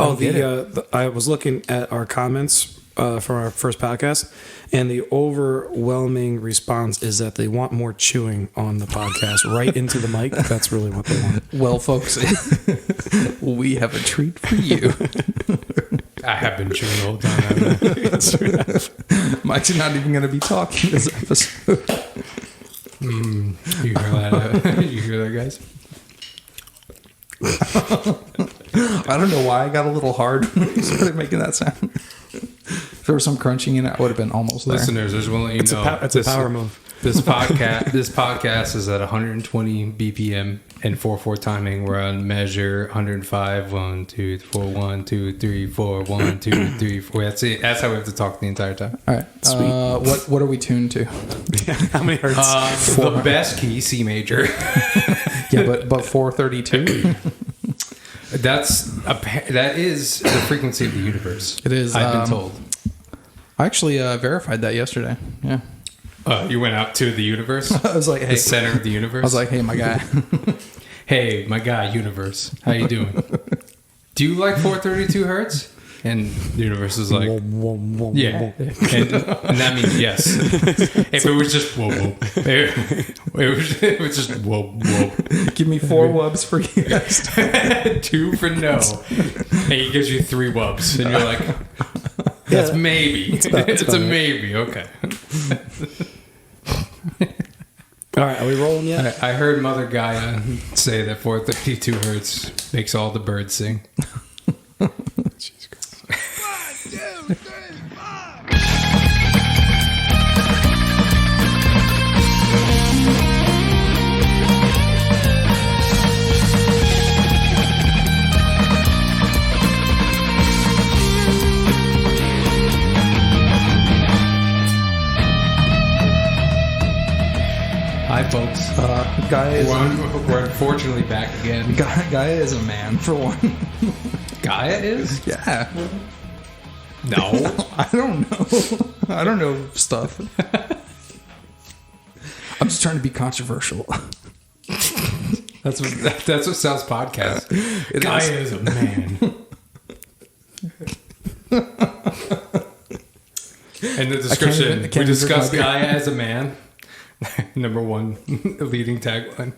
Oh, I was looking at our comments from our first podcast, and the overwhelming response is that they want more chewing on the podcast right into the mic. That's really what they want. Well, folks, we have a treat for you. I have been chewing the whole time. Mike's not even going to be talking this episode. You hear that? You hear that, guys? I don't know why I got a little hard when he started making that sound. If there was some crunching in it, I would have been almost there. Listeners, I just want to let you know. It's a power move. This podcast is at 120 BPM and 4/4 timing. We're on measure 105. 1, 2, 4, 1, 2, 3, 4, 1, 2, 3, 4. That's it. That's how we have to talk the entire time. All right. Sweet. What are we tuned to? How many hertz? The best key, C major. Yeah, but 432. That is the frequency of the universe. It is. I've been told. I actually verified that yesterday. Yeah. You went out to the universe? I was like, hey. The center of the universe? I was like, hey, my guy. Hey, my guy, universe. How you doing? Do you like 432 hertz? And the universe is like, yeah. And that means yes. If it was just whoa, whoa. It was just whoa, whoa. Give me 4 wubs for yes. 2 for no. And he gives you 3 wubs. And you're like, that's maybe. It's a maybe. Okay. All right, are we rolling yet? I heard Mother Gaia say that 432 hertz makes all the birds sing. Jesus Christ. 1, 2, 3, 4. Hi, folks. Gaia is We're unfortunately back again. Gaia is a man, for one. Gaia is? Yeah. No. I don't know. I don't know stuff. I'm just trying to be controversial. That's what Sal's podcast. Gaia is a man. And the description, we discuss Gaia as a man. Number 1 leading tagline.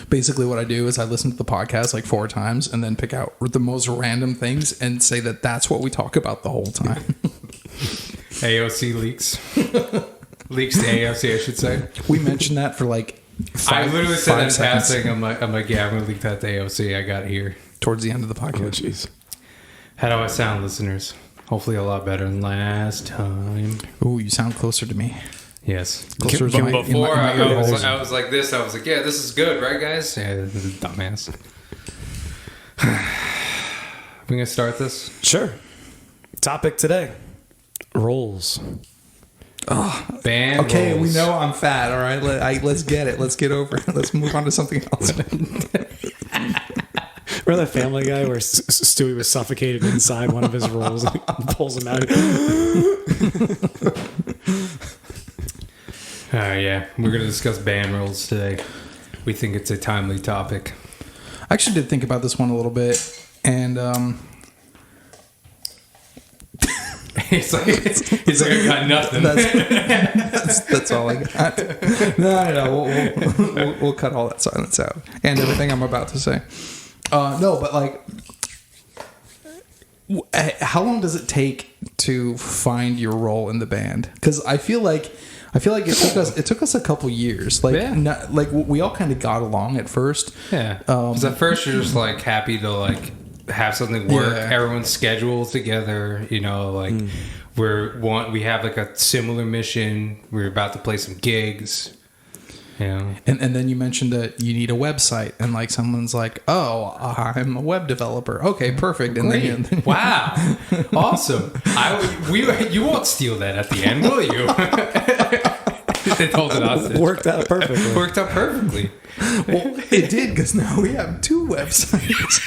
Basically what I do is I listen to the podcast like 4 times and then pick out the most random things and say that that's what we talk about the whole time. AOC leaks. Leaks to AOC, I should say. We mentioned that for like 5 I literally said that in seconds. passing. I'm like, yeah, I'm going to leak that to AOC. I got it here. Towards the end of the podcast. Oh, jeez. How do I sound, listeners? Hopefully a lot better than last time. Ooh, you sound closer to me. Yes. Closer to But my- in before my ear holes. I was like this. I was like, yeah, this is good, right, guys? Yeah, this is a dumbass. We gonna start this? Sure. Topic today. Rolls. Band Okay, rolls. we know I'm fat, all right? Let's get it. Let's get over it. Let's move on to something else. Remember that Family Guy where Stewie was suffocated inside one of his rolls and he pulls him out? Yeah, we're gonna discuss band rolls today. We think it's a timely topic. I actually did think about this one a little bit, and He's like, I got nothing. that's all I got. No. We'll cut all that silence out and everything I'm about to say. No, but like, how long does it take to find your role in the band? Because I feel like it took us a couple years. Like, Yeah. We all kind of got along at first. Yeah. Because at first you're just like happy to like have something work. Yeah. Everyone's scheduled together. You know, like we have like a similar mission. We're about to play some gigs. Yeah. And then you mentioned that you need a website, and like someone's like, "Oh, I'm a web developer." Okay, perfect. And Great. then Wow. Awesome. You won't steal that at the end, will you? They told it hostage. Worked out perfectly. Worked out perfectly. well, it did, because now we have 2 websites.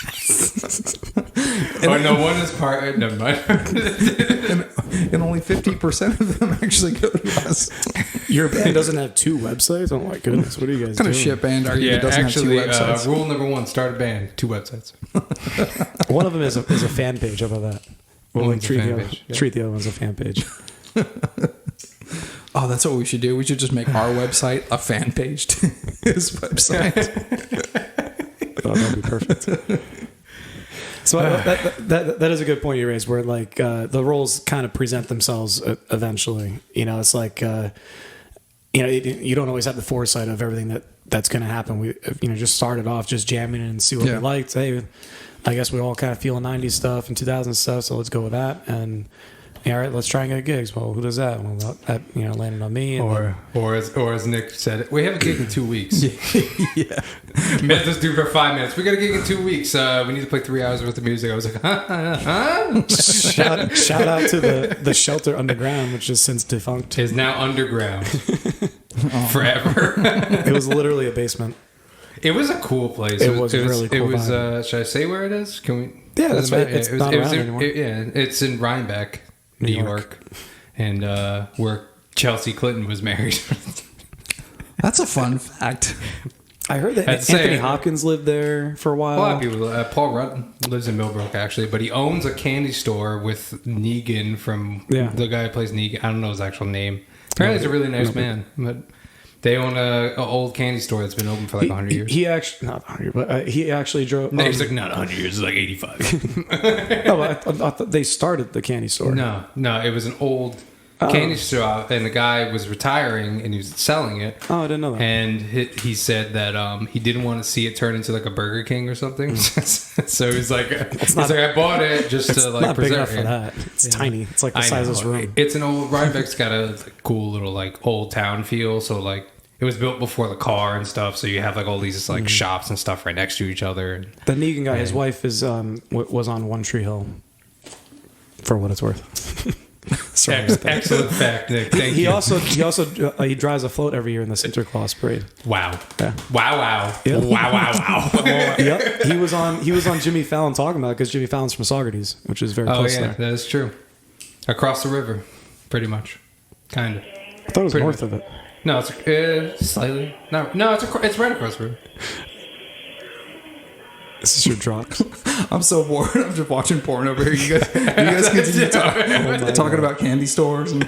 Oh, no, one is part. Never mind. and only 50% of them actually go to us. Your band doesn't have 2 websites? Oh my goodness, what are you guys What kind doing? of shit band are you Yeah, that doesn't actually, have 2 websites? rule number 1: start a band, 2 websites. One of them is a fan page. How about that? We'll One's a treat fan the, page, yeah. treat the other one as a fan page. Oh, that's what we should do. We should just make our website a fan page to his website. Oh, that'd be perfect. So that is a good point you raised, where like the roles kind of present themselves eventually. You know, it's like you don't always have the foresight of everything that's going to happen. We just started off just jamming and see what we liked. Hey, I guess we all kind of feel 90s stuff and 2000s stuff, so let's go with that. And all right, let's try and get gigs. Well, who does that? Well, that landed on me. And Or as Nick said, we have a gig in 2 weeks. Yeah. Met this dude for 5 minutes. We got a gig in 2 weeks. We need to play 3 hours worth of music. I was like, huh? shout out to the Shelter Underground, which is since defunct. Is now underground forever. It was literally a basement. It was a cool place. It was really cool. It was. Should I say where it is? Can we? Yeah, that's doesn't right. matter. It's not around anymore. It's in Rhinebeck, New York, and where Chelsea Clinton was married. That's a fun fact. I heard that Anthony Hopkins lived there for a while. A lot of people. Paul Rudd lives in Millbrook, actually, but he owns a candy store with Negan from the guy who plays Negan. I don't know his actual name. Apparently, he's a really nice man, but they own a old candy store that's been open for like 100 years. He actually, not 100, but he actually drove. No, he's like, not 100 years, it's like 85. No, but I thought they started the candy store. No, it was an old candy store, and the guy was retiring and he was selling it. Oh, I didn't know that. And he said that he didn't want to see it turn into like a Burger King or something. So he's like, I bought it just to like not big enough preserve for it. that. It's tiny. It's like the size of this room. It's an old Rhinebeck's got a cool little like old town feel. So like it was built before the car and stuff. So you have like all these like shops and stuff right next to each other. The Negan guy, his wife was on One Tree Hill. For what it's worth. Sorry Excellent fact, Nick. Thank he you. He drives a float every year in the Sinterklaas parade. Wow. Yeah. Wow. Yeah. Wow. Yep. He was on Jimmy Fallon talking about it because Jimmy Fallon's from Saugerties, which is very close there. That is true. Across the river, pretty much. Kind of. I thought it was north of it. No, it's slightly. No, it's right across the river. This is your drops. I'm so bored. I'm just watching porn over here. You guys continue talking about candy stores. And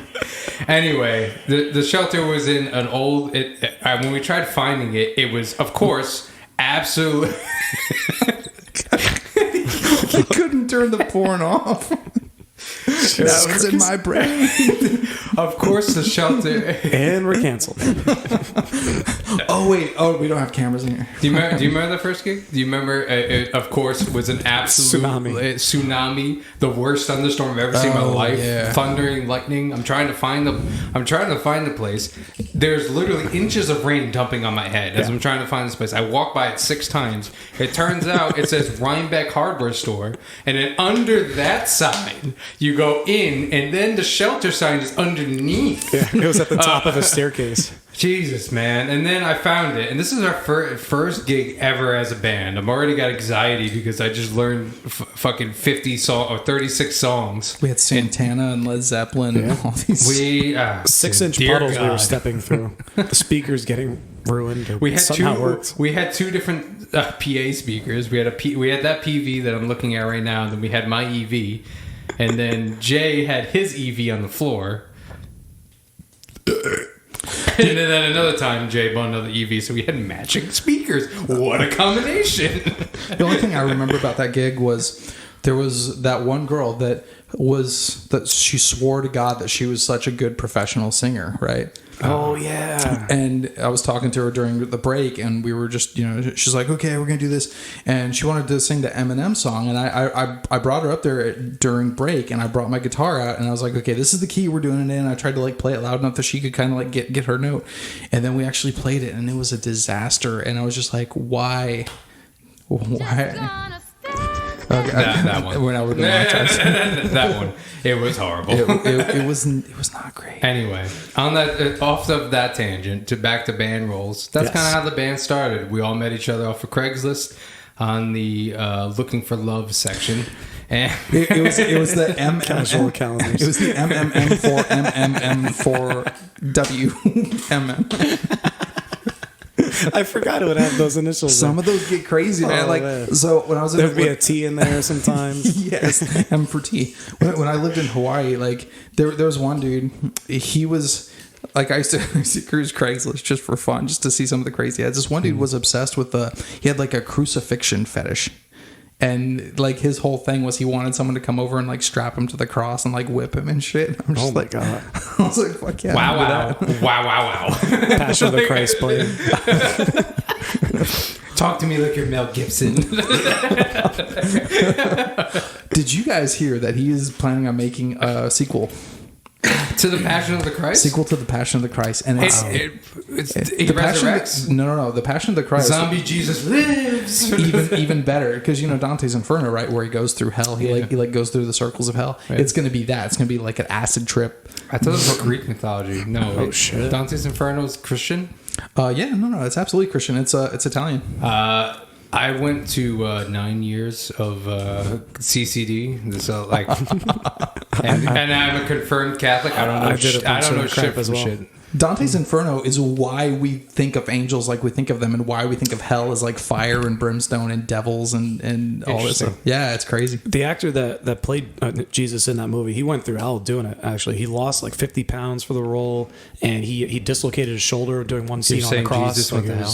Anyway, the shelter was in an old. When we tried finding it, it was, of course, absolute. I couldn't turn the porn off. That was in my brain. Of course, the shelter. And we're canceled. Oh wait. Oh, we don't have cameras in here. Do you remember the first gig? Do you remember? It, of course, was an absolute tsunami, the worst thunderstorm I've ever seen in my life. Yeah. Thundering, lightning. I'm trying to find the place. There's literally inches of rain dumping on my head as I'm trying to find this place. I walk by it 6 times. It turns out it says Rhinebeck Hardware Store, and then under that sign you go in, and then the shelter sign is underneath. Yeah, it was at the top of a staircase. Jesus, man. And then I found it. And this is our first gig ever as a band. I'm already got anxiety because I just learned fucking 36 songs. We had Santana and Led Zeppelin and all these. 6-inch puddles we were stepping through. The speakers getting ruined. Worked. We had 2 different PA speakers. We had that PV that I'm looking at right now, and then we had my EV. And then Jay had his EV on the floor. And then another time, Jay bought another EV, so we had matching speakers. What a combination! The only thing I remember about that gig was there was that one girl that she swore to God that she was such a good professional singer, right? Oh yeah. And I was talking to her during the break, and we were just, she's like, okay, we're gonna do this, and she wanted to sing the Eminem song, and I brought her up there during break, and I brought my guitar out, and I was like, okay, this is the key we're doing it in. I tried to like play it loud enough that she could kind of like get her note, and then we actually played it, and it was a disaster, and I was just like, why? Okay, that one. We're going to that one. It was horrible. It was not great. Anyway, on that, off of that tangent, back to band roles. That's kind of how the band started. We all met each other off of Craigslist on the looking for love section, And It was the Casual calendars. It was the MMM4MMM4WMM. I forgot it would have those initials. Some of those get crazy, man. Oh, Like, man. so when I was in There'd be a T in there sometimes. yes, M for T. When I lived in Hawaii, like there was one dude. He was like, I used to cruise Craigslist just for fun, just to see some of the crazy ads. This one dude was obsessed with he had like a crucifixion fetish. And like his whole thing was he wanted someone to come over and like strap him to the cross and like whip him and shit. I'm just my God. I was like, fuck yeah. wow. Passion of the Christ play. Talk to me like you're Mel Gibson. Did you guys hear that he is planning on making a sequel? To the Passion of the Christ? Sequel to the Passion of the Christ. And it's He the Passion resurrects? no. The Passion of the Christ. Zombie Jesus lives. even better, because Dante's Inferno, right, where he goes through hell, he goes through the circles of hell. Right. It's going to be that. It's going to be like an acid trip. I thought it was Greek mythology. No. Oh, shit. Dante's Inferno is Christian? No, it's absolutely Christian. It's Italian. I went to 9 years of CCD, so like, and I'm a confirmed Catholic. I don't know. I did a bunch of shit crap for as well. shit. Dante's Inferno is why we think of angels like we think of them, and why we think of hell as like fire and brimstone and devils and all this stuff. Yeah, it's crazy. The actor that played Jesus in that movie, he went through hell doing it. Actually, he lost like 50 pounds for the role, and he dislocated his shoulder doing one scene You're on the saying cross. Jesus went to hell?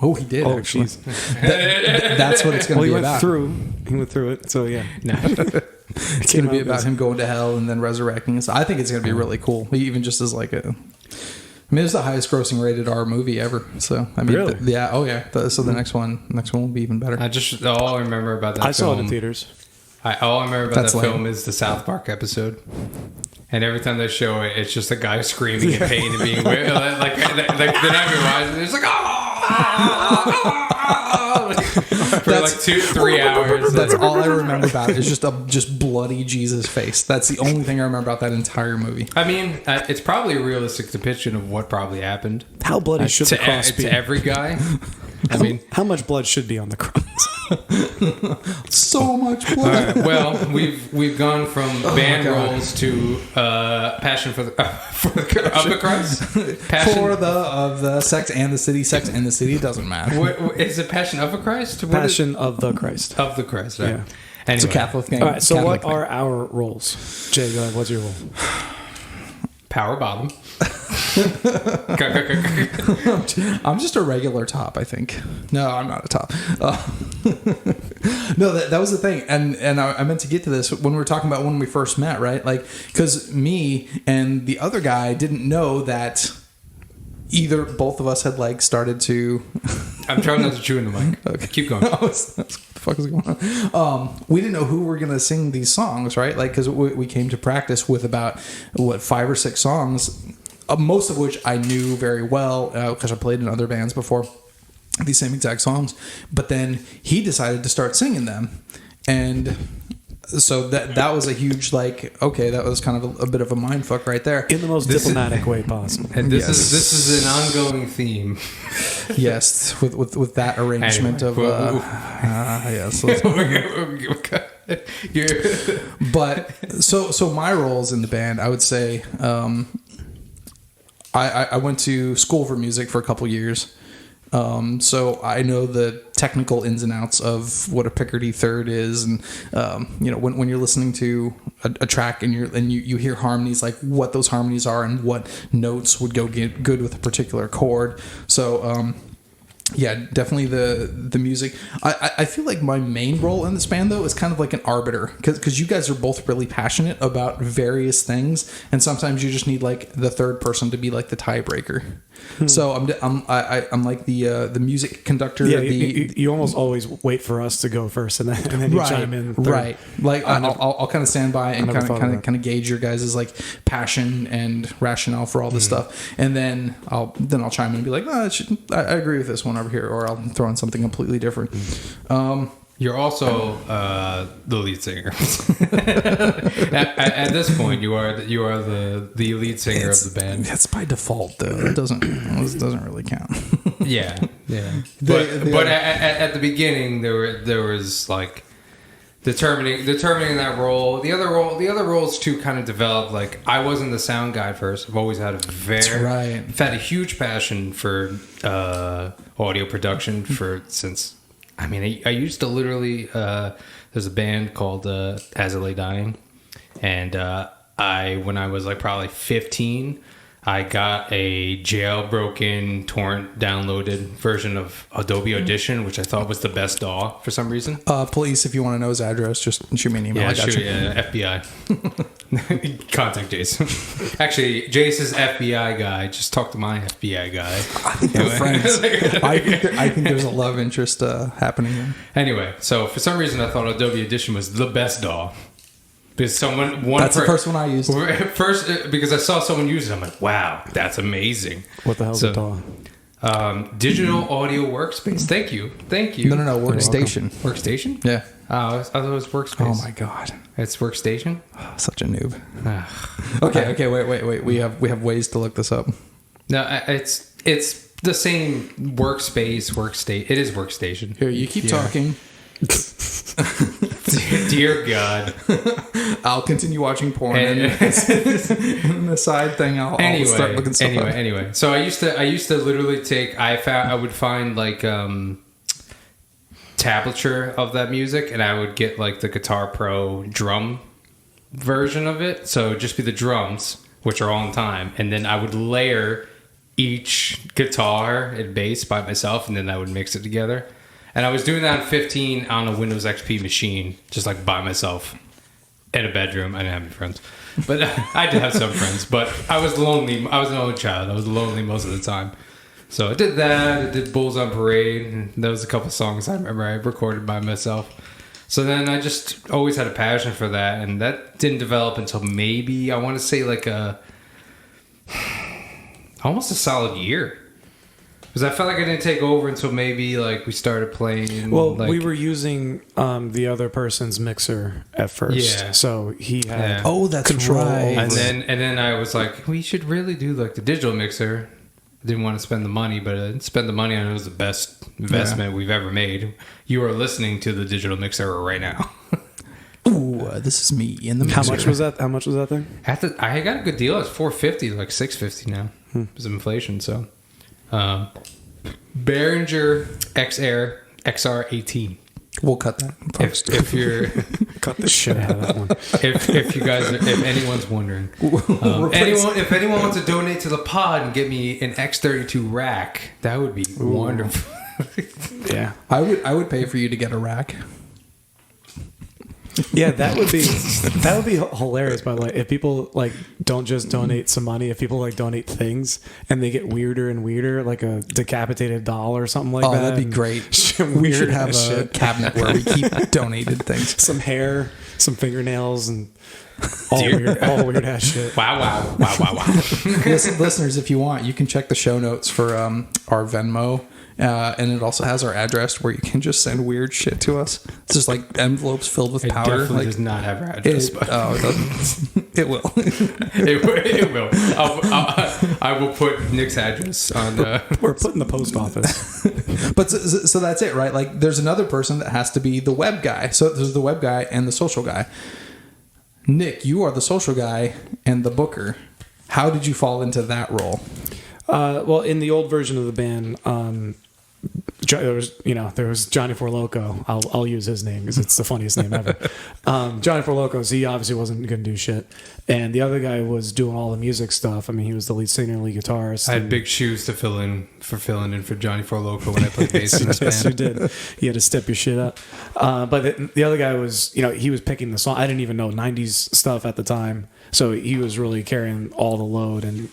Oh, he did actually. That's what it's going to be about. He went through it. So yeah, It's going to be about him going to hell and then resurrecting. So I think it's going to be really cool. Even just as like it's the highest grossing rated R movie ever. So I mean, Really? So the next one will be even better. All I remember about that I saw it film, in theaters. all I remember about That's that lame. film is the South Park episode. And every time they show it, it's just a guy screaming in pain and being weird. Like the night we watched it, it's like, for like 2-3 hours. That's all I remember about it. Is just bloody Jesus face. That's the only thing I remember about that entire movie. I mean, it's probably a realistic depiction of what probably happened How bloody should the cross be? to every guy. I mean, How much blood should be on the cross? So much all blood. right, well, we've gone from band roles to Passion of the Christ. Passion For the Sex and the City. Sex and the City, it doesn't matter. What, is it Passion of a Christ? What Passion of the Christ. of the Christ. Right? Yeah. It's a Anyway, Catholic thing. All right. So Catholic what are our roles? Jay, go ahead. What's your role? power bottom. I'm just a regular top, I think. No, I'm not a top. No, that was the thing, and I meant to get to this when we were talking about when we first met, right? Like, because me and the other guy didn't know that both of us had like started to. I'm trying not to chew in the mic. Okay. Keep going. What the fuck is going on? We didn't know who were going to sing these songs, right? Like, because we came to practice with about 5 or 6 songs, most of which I knew very well because I played in other bands before, these same exact songs. But then he decided to start singing them, and so that was a huge okay, that was kind of a bit of a mind fuck right there. In the most diplomatic way possible. And this is an ongoing theme. Yes, with that arrangement Anyway, yes. You're- But so my roles in the band, I would say, I went to school for music for a couple years. So I know the technical ins and outs of what a Picardy third is, and when you're listening to a track and you hear harmonies, like what those harmonies are and what notes would go good with a particular chord. So yeah, definitely the music. I feel like my main role in this band, though, is kind of like an arbiter, because you guys are both really passionate about various things, and sometimes you just need like the third person to be like the tiebreaker. So I'm like the music conductor. Yeah, you almost always wait for us to go first, and then you chime in. Third. Right. Like I'll kind of stand by and kind of gauge your guys' like passion and rationale for all this stuff, and then I'll chime in and be like, no, I agree with this one over here, or I'll throw in something completely different. You're also the lead singer. at this point, you are the lead singer of the band. That's by default, though. It doesn't really count. Yeah. But at the beginning, there determining that role. The other roles too kind of developed. Like I wasn't the sound guy first. I've always had I've had a huge passion for audio production since. I mean, I used to literally. There's a band called As I Lay Dying, and when I was like probably 15. I got a jailbroken, torrent downloaded version of Adobe Audition, which I thought was the best DAW for some reason. Police, if you want to know his address, just shoot me an email. Yeah, I got you. FBI. Contact Jase. Actually, Jase is FBI guy. Just talk to my FBI guy. I think they're friends. I think there's a love interest happening here. Anyway, so for some reason I thought Adobe Audition was the best DAW. Because that's the first one I used. First, because I saw someone use it, I'm like, wow, that's amazing. What the hell's a DAW? Digital audio workspace. Thank you. No, workstation. Workstation? Yeah. Oh, I thought it was workspace. Oh my god, it's workstation. Oh, such a noob. Okay. Wait. We have ways to look this up. No, it's the same workspace. Workstation. It is workstation. Here, you keep talking. Dear God. I'll continue watching porn, and the side thing I'll start looking stuff up. Anyway, so I used to literally I would find like tablature of that music, and I would get like the Guitar Pro drum version of it. So it'd just be the drums, which are on time, and then I would layer each guitar and bass by myself, and then I would mix it together. And I was doing that on 15 on a Windows XP machine, just like by myself in a bedroom. I didn't have any friends, but I did have some friends. But I was lonely. I was an only child. I was lonely most of the time. So I did that. I did Bulls on Parade, and there was a couple songs I remember I recorded by myself. So then I just always had a passion for that, and that didn't develop until maybe I want to say like almost a solid year. Because I felt like I didn't take over until maybe like we started playing. Well, like, we were using the other person's mixer at first, Yeah. so he had that's control. right. and then I was like, we should really do like the digital mixer. Didn't want to spend the money, but I didn't spend the money on it. It was the best investment we've ever made. You are listening to the digital mixer right now. Ooh, this is me in the mixer. How much was that? How much was that thing? I got a good deal. It's $450, like $650 now. It's inflation, so. Behringer XR18. We'll cut that. If you're Cut the shit out of that one. if you guys if anyone's wondering, if anyone wants to donate to the pod and get me an X32 rack, that would be wonderful. Yeah, I would pay for you to get a rack. yeah, that would be hilarious. By the way, if people like don't just donate some money, if people like donate things and they get weirder and weirder, like a decapitated doll or something like that. Oh, that'd be great. We should have a cabinet where we keep donated things. Some hair, some fingernails, and all weird ass shit. Wow. Listeners, if you want, you can check the show notes for our Venmo. And it also has our address where you can just send weird shit to us. It's just like envelopes filled with powder. It definitely does not have our address. It doesn't. It will. It will. I will put Nick's address on the... We're putting the post office. But so that's it, right? Like there's another person that has to be the web guy. So there's the web guy and the social guy. Nick, you are the social guy and the booker. How did you fall into that role? Well, in the old version of the band, there was Johnny Four Loco. I'll use his name because it's the funniest name ever. Johnny Four Locos. He obviously wasn't going to do shit, and the other guy was doing all the music stuff. I mean, he was the lead singer, lead guitarist. I had big shoes to fill in for Johnny Four Loco when I played bass in this yes, band. you did. You had to step your shit up. But the other guy was, he was picking the song. I didn't even know 90s stuff at the time. So he was really carrying all the load and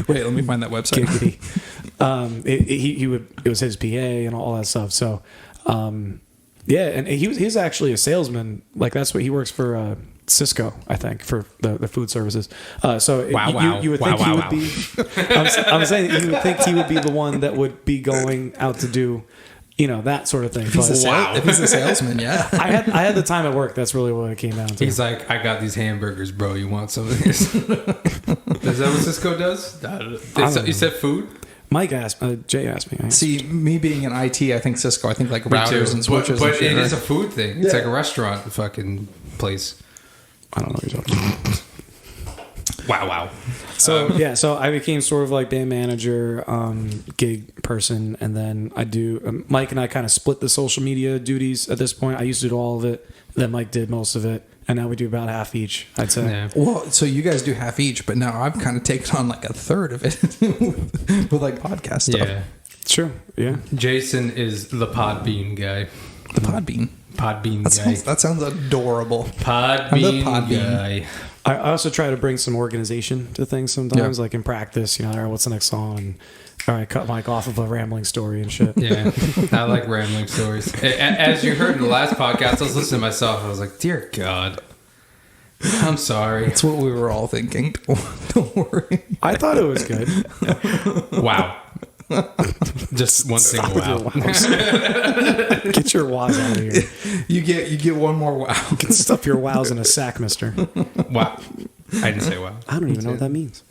wait, let me find that website. Giggity. It was his PA and all that stuff. So, yeah, and he's actually a salesman. Like that's what he works for. Cisco, I think, for the food services. So you would think he would be. I'm saying that you would think he would be the one that would be going out to do, that sort of thing. If he's a salesman, yeah. I had the time at work. That's really what it came down to. He's like, I got these hamburgers, bro. You want some of this? Is that what Cisco does? You said food? Mike asked, Jay asked me. See, me being in IT, I think Cisco. I think like Me too. routers and switches. But and shit, it is a right? food thing. It's like a restaurant fucking place. I don't know what you're talking about. Wow. So so I became sort of like band manager, gig person, and then I do. Mike and I kind of split the social media duties at this point. I used to do all of it, then Mike did most of it, and now we do about half each. I'd say. Yeah. Well, so you guys do half each, but now I've kind of taken on like a third of it with like podcast stuff. Yeah. Sure. Yeah. Jason is the Podbean guy. The Podbean. Podbean That guy. sounds adorable. Podbean, I'm the Podbean. guy. I also try to bring some organization to things sometimes, like in practice. You know, all right, what's the next song? And all right, cut Mike off of a rambling story and shit. Yeah, I like rambling stories. As you heard in the last podcast, I was listening to myself. I was like, "Dear God, I'm sorry." That's what we were all thinking. Don't worry. I thought it was good. Wow. Just one single wow. Get your wows out of here. You get one more wow. You can stuff your wows in a sack, mister. Wow. I didn't say wow. I don't even know what that means.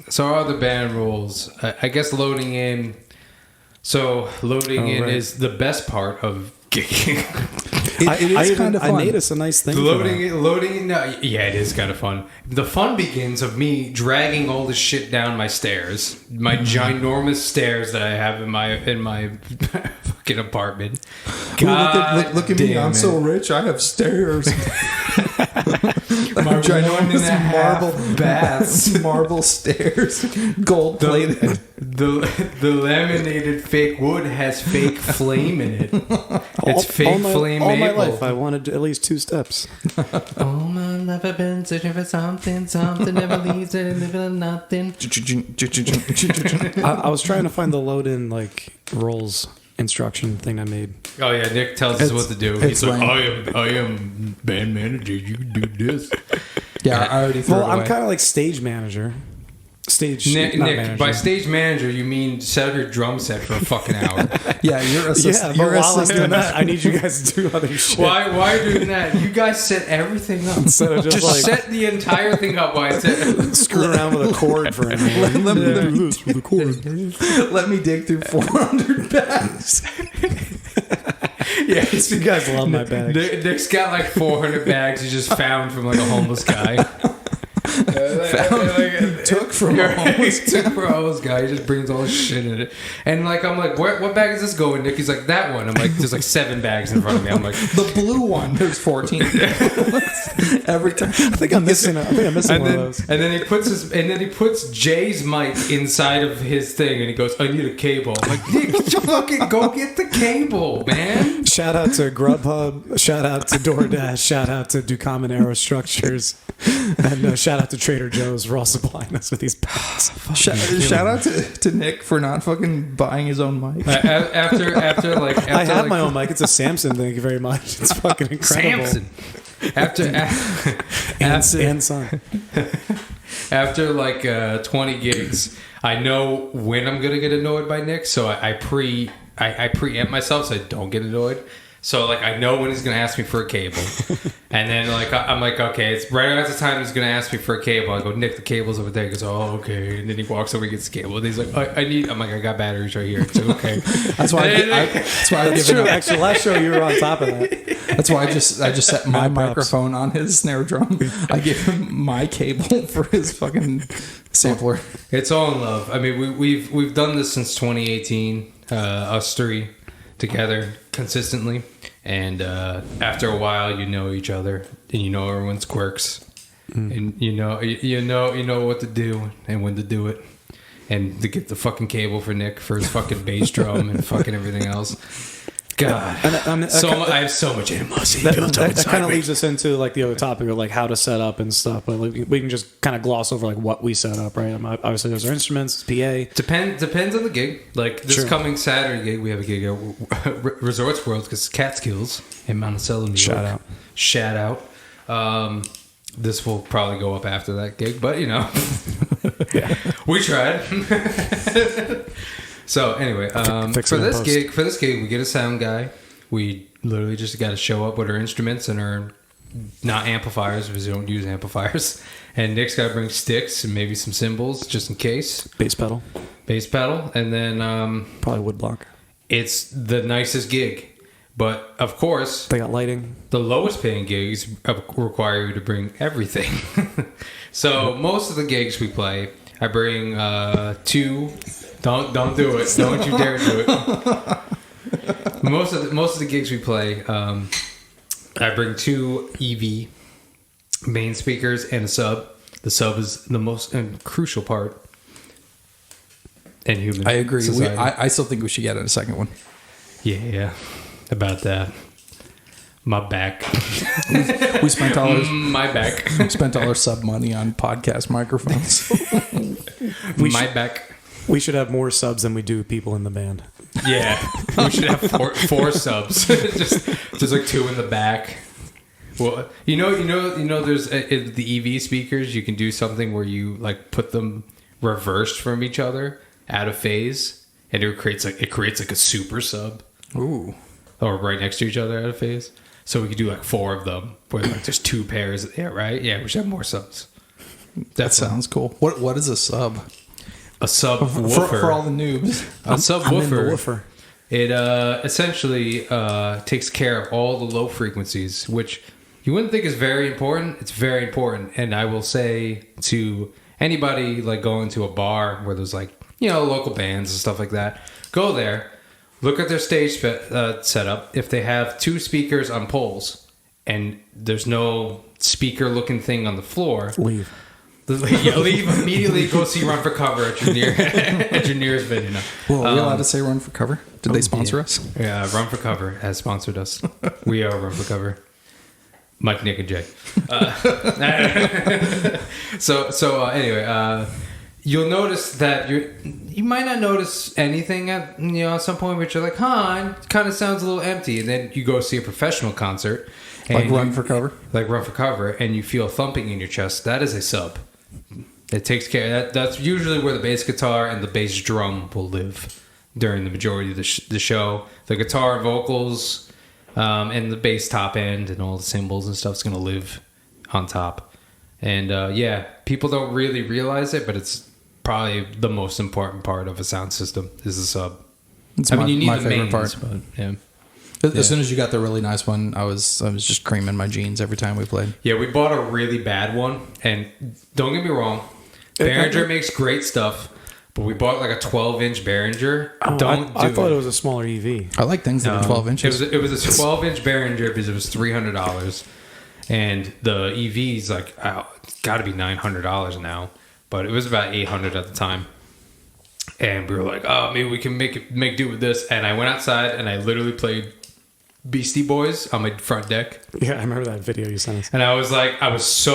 So our other band rules, I guess loading in. So loading in right. is the best part of gigging. It is kind of fun. I made us a nice thing. Loading in. Yeah, it is kind of fun. The fun begins of me dragging all this shit down my stairs, my ginormous stairs that I have in my fucking apartment. God look at me. damn I'm it. so rich. I have stairs. My ginormous marble baths. marble stairs, gold plated. The laminated fake wood has fake flame in it. It's fake flame all my maple. life, I wanted at least 2 steps. All my life I've been searching for something never leaves it, living on nothing. I was trying to find the load in like roles instruction thing I made. Oh yeah, Nick tells us what to do. it's He's like, lame. I am band manager. You do this. Yeah, I already threw Well, it away. I'm kind of like stage manager. Nick, by stage manager, you mean set up your drum set for a fucking hour. Yeah, you're Yeah, assistant. but You're while I'm doing assistant. that, I need you guys to do other shit. Why are you doing that? You guys set everything up. Instead of just like set the entire thing up while I said screw around with a cord for an hour. Let me dig through 400 bags. yeah. You guys love my bag. Nick's got like 400 bags he just found from like a homeless guy. Took from a homeless Took for a homeless guy. He just brings all his shit in it. And like I'm like, what bag is this going, Nick? He's like, that one. I'm like, there's like 7 bags in front of me. I'm like, The blue one. There's 14. Every time. I think I'm missing one of those. and then he puts Jay's mic inside of his thing, and he goes, I need a cable. I'm like, Nick, fucking go get the cable, man. Shout out to Grubhub. Shout out to DoorDash. Shout out to Ducommun Aerostructures. And shout out to Trader Joe's for all supplying us with these bags. Shout out to Nick for not fucking buying his own mic. After I have my own mic. It's a Samsung. Thank you very much. It's fucking incredible. Samson. And son. After like 20 gigs, I know when I'm gonna get annoyed by Nick, so I preempt myself so I don't get annoyed. So like I know when he's gonna ask me for a cable, and then like I'm like, okay, it's right at the time he's gonna ask me for a cable. I go, Nick, the cable's over there. He goes, oh, okay. And then he walks over and gets the cable. And he's like, I'm like, I got batteries right here. It's okay. That's why I That's true. Actually, last show you were on top of that. That's why I just set my microphone on his snare drum. I give him my cable for his fucking sampler. It's all in love. I mean, we've done this since 2018, us 3 together consistently, and after a while, you know each other and you know everyone's quirks, and you know what to do and when to do it, and to get the fucking cable for Nick for his fucking bass drum and fucking everything else. God, I have so much animosity. That kind of leads us into like the other topic of like how to set up and stuff. But like, we can just kind of gloss over like what we set up, right? Obviously, those are instruments, PA. Depends on the gig. Like this coming Saturday gig, we have a gig at Resorts World because Catskills in Monticello, New York. Shout out. This will probably go up after that gig, but you know, we tried. So anyway, for this gig, we get a sound guy. We literally just got to show up with our instruments and our not amplifiers because we don't use amplifiers. And Nick's got to bring sticks and maybe some cymbals just in case. Bass pedal. And then Probably wood block. it's the nicest gig. But of course, They got lighting. the lowest paying gigs require you to bring everything. So most of the gigs we play, I bring 2. Don't do it. Don't you dare do it. Most of the gigs we play, I bring 2 EV main speakers and a sub. The sub is the most crucial part in human. I agree. society. I still think we should get a second one. Yeah, about that. My back. We spent all our, My back. spent all our sub money on podcast microphones. My back. We should have more subs than we do people in the band. Yeah, we should have 4 subs. just like 2 in the back. Well, you know. There's the EV speakers. You can do something where you like put them reversed from each other, out of phase, and it creates like a super sub, Ooh. or right next to each other out of phase. So we could do like 4 of them, where like there's 2 pairs. Yeah, right. Yeah, we should have more subs. That sounds cool. What is a sub? A subwoofer. For all the noobs. A subwoofer. I'm in the woofer. It essentially takes care of all the low frequencies, which you wouldn't think is very important. It's very important. And I will say to anybody like going to a bar where there's like, local bands and stuff like that, go there, look at their stage setup. If they have 2 speakers on poles and there's no speaker looking thing on the floor, Leave. leave immediately. Go see Run for Cover at your nearest venue now. Well, are we allowed to say Run for Cover? Did they sponsor us? Yeah, Run for Cover has sponsored us. We are Run for Cover. Mike, Nick, and Jay. So anyway, you'll notice that you might not notice anything at some point, but you're like, it kind of sounds a little empty, and then you go see a professional concert, Like Run for Cover? like Run for Cover, and you feel thumping in your chest. That is a sub. It takes care. That's usually where the bass guitar and the bass drum will live during the majority of the show. The guitar and vocals. And the bass top end and all the cymbals and stuff is going to live on top. And people don't really realize it, but it's probably the most important part of a sound system is the sub. You need my the favorite mains, part. but yeah. As soon as you got the really nice one, I was just creaming my jeans every time we played. Yeah, we bought a really bad one, and don't get me wrong, Behringer makes great stuff, but we bought like a 12-inch Behringer. I thought it was a smaller EV. I like things that are 12 inches. It was a 12-inch Behringer because it was $300, and the EV's like got to be $900 now, but it was about $800 at the time. And we were like, maybe we can make do with this. And I went outside and I literally played Beastie Boys on my front deck. Yeah, I remember that video you sent us. And I was like, I was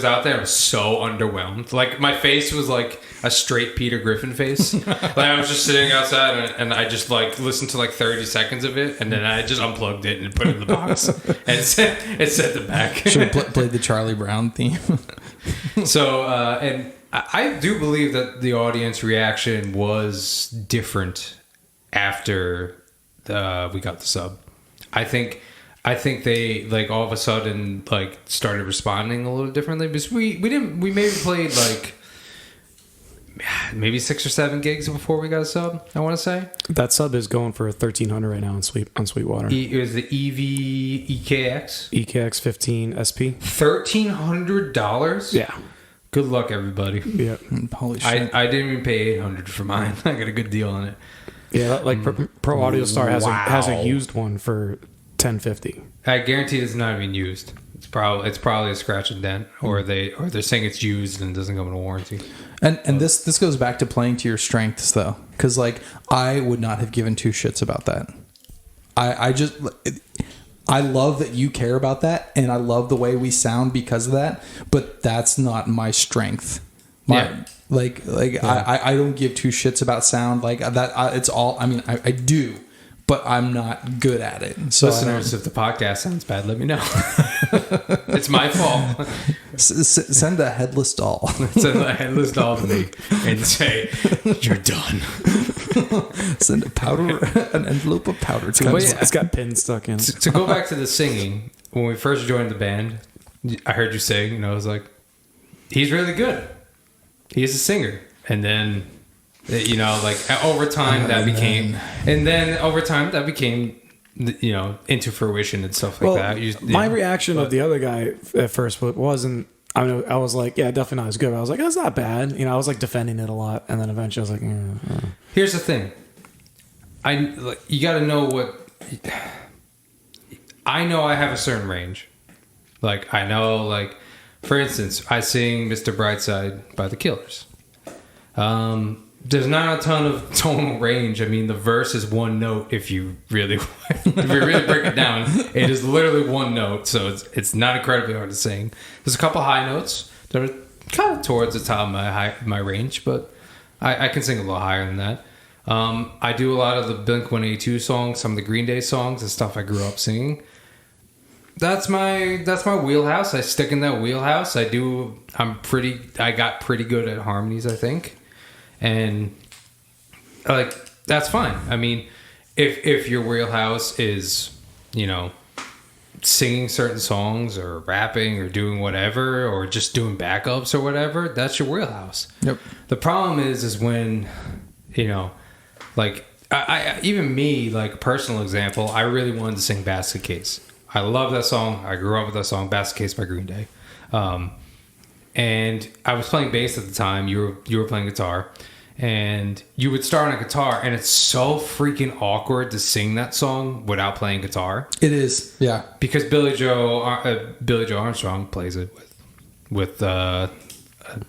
out there, I was so underwhelmed. Like, my face was like a straight Peter Griffin face. Like, I was just sitting outside and I just like listened to like 30 seconds of it, and then I just unplugged it and put it in the box. And it sent it back. Should have played the Charlie Brown theme. So, and I do believe that the audience reaction was different after we got the sub. I think they like all of a sudden like started responding a little differently because we maybe played like maybe 6 or 7 gigs before we got a sub. I want to say that sub is going for $1,300 right now on Sweetwater. It was the EV EKX 15 SP. $1,300. Yeah. Good luck, everybody. Yeah. Holy shit. I didn't even pay $800 for mine. I got a good deal on it. Yeah, like Pro Audio Star has a used one for $1,050. I guarantee it's not even used. It's probably a scratch and dent, or they're saying it's used and doesn't come in a warranty. And this goes back to playing to your strengths though, because like I would not have given 2 shits about that. I love that you care about that, and I love the way we sound because of that. But that's not my strength. I don't give 2 shits about sound like that. It's all. I mean, I do, but I'm not good at it. So listeners, if the podcast sounds bad, let me know. It's my fault. Send a headless doll. Send a headless doll to me and say you're done. Send an envelope of powder to me. It's got pins stuck in. To go back to the singing, when we first joined the band, I heard you say, I was like, he's really good. He's a singer. And then, over time that became, into fruition and stuff like that. My reaction of the other guy at first wasn't, I was like, yeah, definitely not as good. I was like, that's not bad. I was like defending it a lot. And then eventually I was like, Here's the thing. You got to know what, I know I have a certain range. Like, I know, like, for instance, I sing Mr. Brightside by The Killers. There's not a ton of tonal range. I mean, the verse is one note if you really break it down. It is literally one note, so it's not incredibly hard to sing. There's a couple high notes that are kind of towards the top of my range, but I can sing a little higher than that. I do a lot of the Blink-182 songs, some of the Green Day songs, and stuff I grew up singing. That's my wheelhouse. I stick in that wheelhouse. I got pretty good at harmonies, I think. And like, that's fine. I mean, if your wheelhouse is, singing certain songs or rapping or doing whatever, or just doing backups or whatever, that's your wheelhouse. Yep. The problem is when, like, I even me, like, personal example, I really wanted to sing Basket Case. I love that song. I grew up with that song, Basket Case by Green Day. And I was playing bass at the time. You were playing guitar. And you would start on a guitar, and it's so freaking awkward to sing that song without playing guitar. It is, yeah. Because Billy Joe Armstrong plays it with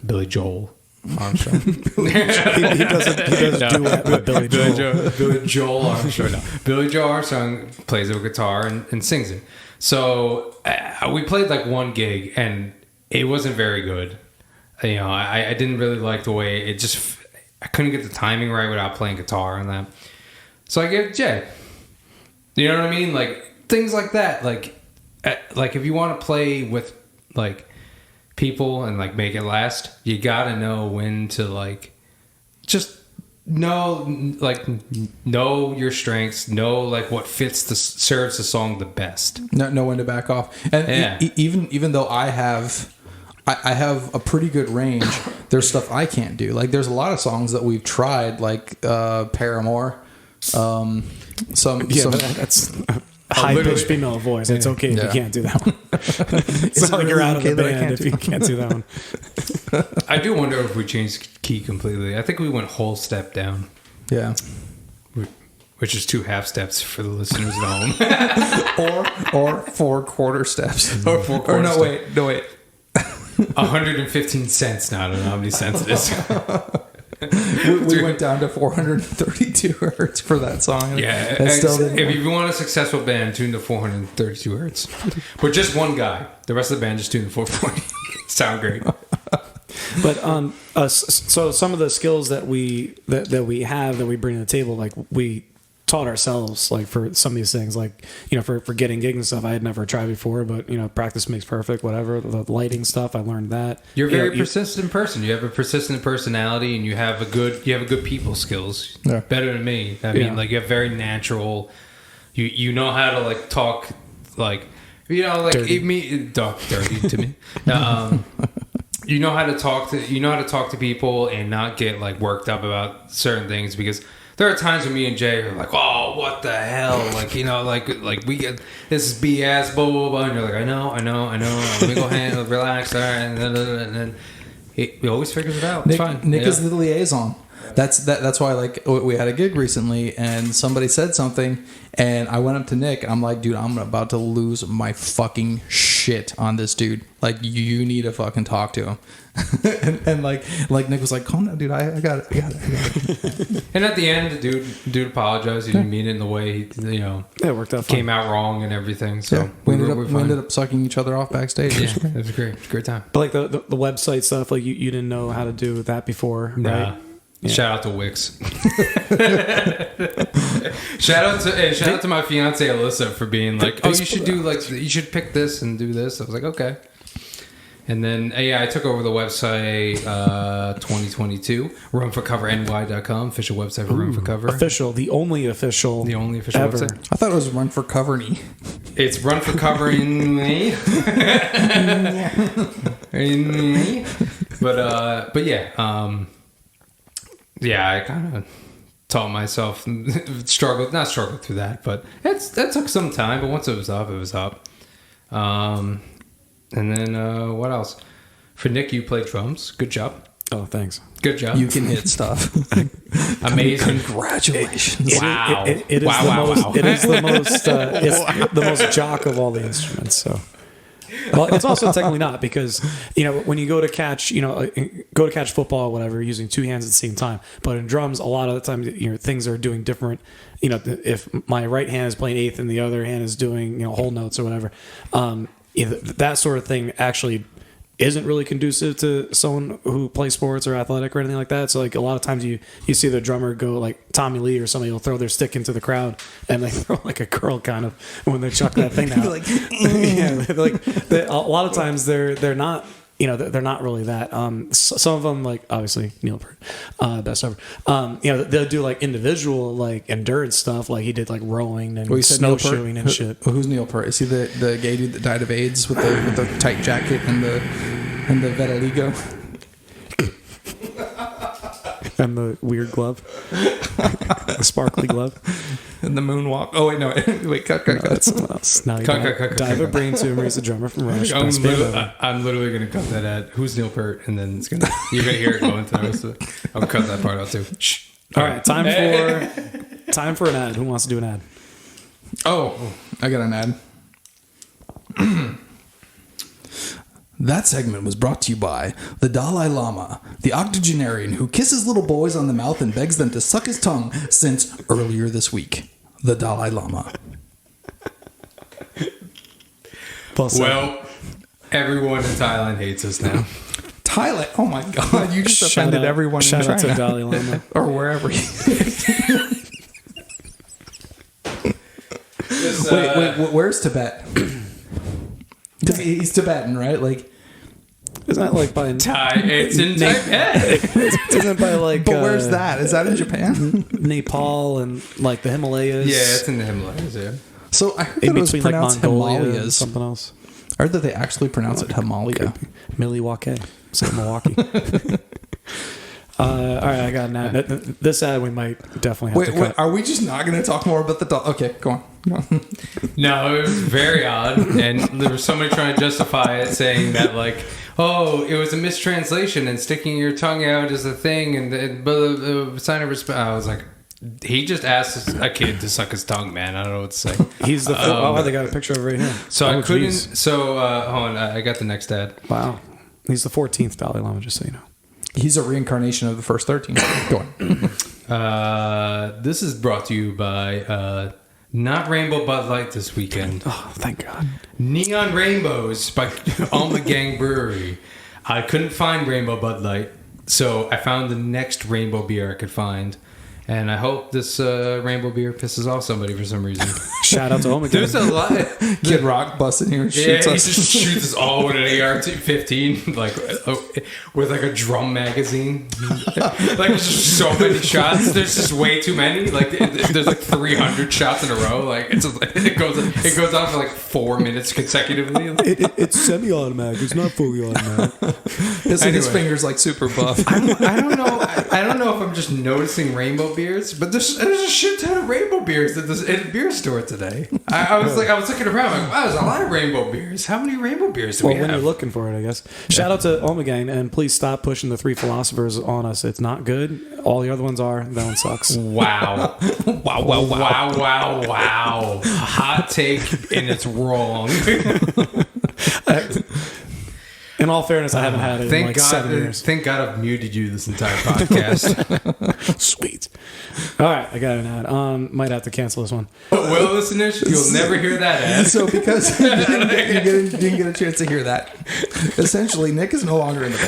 Billy Joel Armstrong. he does duet with Billy Joel. Billy Joel Armstrong. No. Billy Joe Armstrong plays it with guitar and sings it. So we played like one gig, and it wasn't very good. I didn't really like the way it just. I couldn't get the timing right without playing guitar on that. So I gave it to Jay. You know what I mean? Like, things like that. Like if you want to play with, like, people and, like, make it last, you got to know when to, like, just know your strengths, know, like, what serves the song the best. Know when to back off. And even though I have a pretty good range, there's stuff I can't do. Like, there's a lot of songs that we've tried, like Paramore. That's a high-pitched female voice. It's okay if you can't do that one. It's not like you're out of the band if you can't do that one. I do wonder if we changed key completely. I think we went whole step down. Yeah. Which is 2 half steps for the listeners at home. or 4 quarter steps. Or 4 quarter steps. No, wait. 115 cents now. I don't know how many cents it is. we went down to 432 hertz for that song. Yeah. If you want a successful band, tune to 432 hertz. But just one guy. The rest of the band just tune to 440. Sound great. But so some of the skills that we have that we bring to the table, like, we taught ourselves, like, for some of these things, like, for getting gigs and stuff I had never tried before, but practice makes perfect, whatever. The lighting stuff, I learned that. You're a very persistent person. You have a persistent personality, and you have a good people skills. Yeah. Better than me. I mean, like, you have very natural. You know how to, like, talk, like, dirty. Talk dirty to me. You know how to talk to people and not get, like, worked up about certain things, because there are times when me and Jay are like, oh, what the hell? Like, like we get this is BS, blah, blah, blah. And you're like, I know. Let me go ahead, relax. All right. And then he always figures it out. It's fine. Nick is the liaison. That's why, like, we had a gig recently and somebody said something and I went up to Nick and I'm like, dude, I'm about to lose my fucking shit on this dude. Like, you need to fucking talk to him. and like Nick was like, calm down, dude. I got it. And at the end, the dude apologized. He didn't mean it in the way it worked out. Came out wrong and everything. So we ended up sucking each other off backstage. Yeah, it was great. It was a great time. But like the website stuff, like you didn't know how to do that before, right? Yeah. Shout out to Wix. shout out to my fiance Alyssa for being like, oh, you should pick this and do this. I was like, okay. And then I took over the website 2022, runforcoverny.com, official website for Run for Cover. The only official ever. website. I thought it was Run for Coverny. It's run for cover in me. But yeah, yeah, I kind of taught myself not struggled through that, but that took some time. But once it was up, it was up. And then what else? For Nick, you play drums. Good job. Oh, thanks. Good job. You can hit stuff. Amazing. Congratulations. Wow. It is the most jock of all the instruments. So, well, it's also technically not, because when you go to catch football or whatever, you're using two hands at the same time. But in drums, a lot of the time, things are doing different. If my right hand is playing eighth and the other hand is doing whole notes or whatever, that sort of thing actually isn't really conducive to someone who plays sports or athletic or anything like that. So like a lot of times you see the drummer go, like Tommy Lee or somebody will throw their stick into the crowd and they throw like a curl kind of when they chuck that thing out. A lot of times they're not. They're not really that. Some of them, like obviously Neil Peart, best ever. They'll do like individual like endurance stuff, like he did like rowing and snowshoeing and shit. Who's Neil Peart? Is he the gay dude that died of AIDS with the tight jacket and the vitiligo? And the weird glove, the sparkly glove, and the moonwalk. Oh wait, no, wait, cut. That's someone else. Now you dive a brain tumor. He's a drummer from Rush. I'm literally gonna cut that ad. Who's Neil Peart? And then you're gonna hear it going to the rest of it. I'll cut that part out too. Shh. All right, time for an ad. Who wants to do an ad? Oh, I got an ad. That segment was brought to you by the Dalai Lama, the octogenarian who kisses little boys on the mouth and begs them to suck his tongue since earlier this week. The Dalai Lama. Well, everyone in Thailand hates us now. Thailand? Oh my God, you just offended everyone in China. Shout out to Dalai Lama. Or wherever he Wait, where's Tibet? Because he's Tibetan, right? Like, isn't that like by it's in Tibet? Isn't by like? But where's that? Is that in Japan? Nepal and like the Himalayas. Yeah, it's in the Himalayas. Yeah. So I heard In that it was between like pronounced Mongolia and Himalayas. something else. I heard that they actually pronounce it Himalaya. Milwaukee. Say Milwaukee. All right, I got an ad. This ad we might definitely have to cut. Wait, are we just not going to talk more about the dog? Okay, go on. No, it was very odd, and there was somebody trying to justify it, saying that like, oh, it was a mistranslation, and sticking your tongue out is a thing, and sign of respect. I was like, he just asked a kid to suck his tongue, man. I don't know what to say. He's the they got a picture of it right here. So I couldn't. Geez. So hold on, I got the next ad. Wow, he's the 14th Dalai Lama, just so you know. He's a reincarnation of the first 13. Go on. This is brought to you by not Rainbow Bud Light this weekend. Oh, thank God. Neon Rainbows by Alma Gang Brewery. I couldn't find Rainbow Bud Light, so I found the next rainbow beer I could find. And I hope this rainbow beer pisses off somebody for some reason. Shout out to Omega. There's a lot. Kid Rock busting here and shoots us. He just shoots us all with an AR-15, like with like a drum magazine. Like there's just so many shots. There's just way too many. Like there's like 300 shots in a row. Like it goes on for like 4 minutes consecutively. It's semi-automatic. It's not fully automatic. His fingers like super buff. I don't know. I don't know if I'm just noticing rainbow beers, but there's a shit ton of rainbow beers at this in a beer store today. I was looking around, like, wow, there's a lot of rainbow beers. How many rainbow beers do we have? When you're looking for it, I guess. Yeah. Shout out to Omega, and please stop pushing the three philosophers on us. It's not good. All the other ones are. That one sucks. Wow. Wow. Hot take, and it's wrong. In all fairness, I haven't had it in like 7 years. Thank God I've muted you this entire podcast. Sweet. All right, I got an ad. Might have to cancel this one. Well, listeners, you'll never hear that ad. So because you didn't get a chance to hear that, essentially, Nick is no longer in the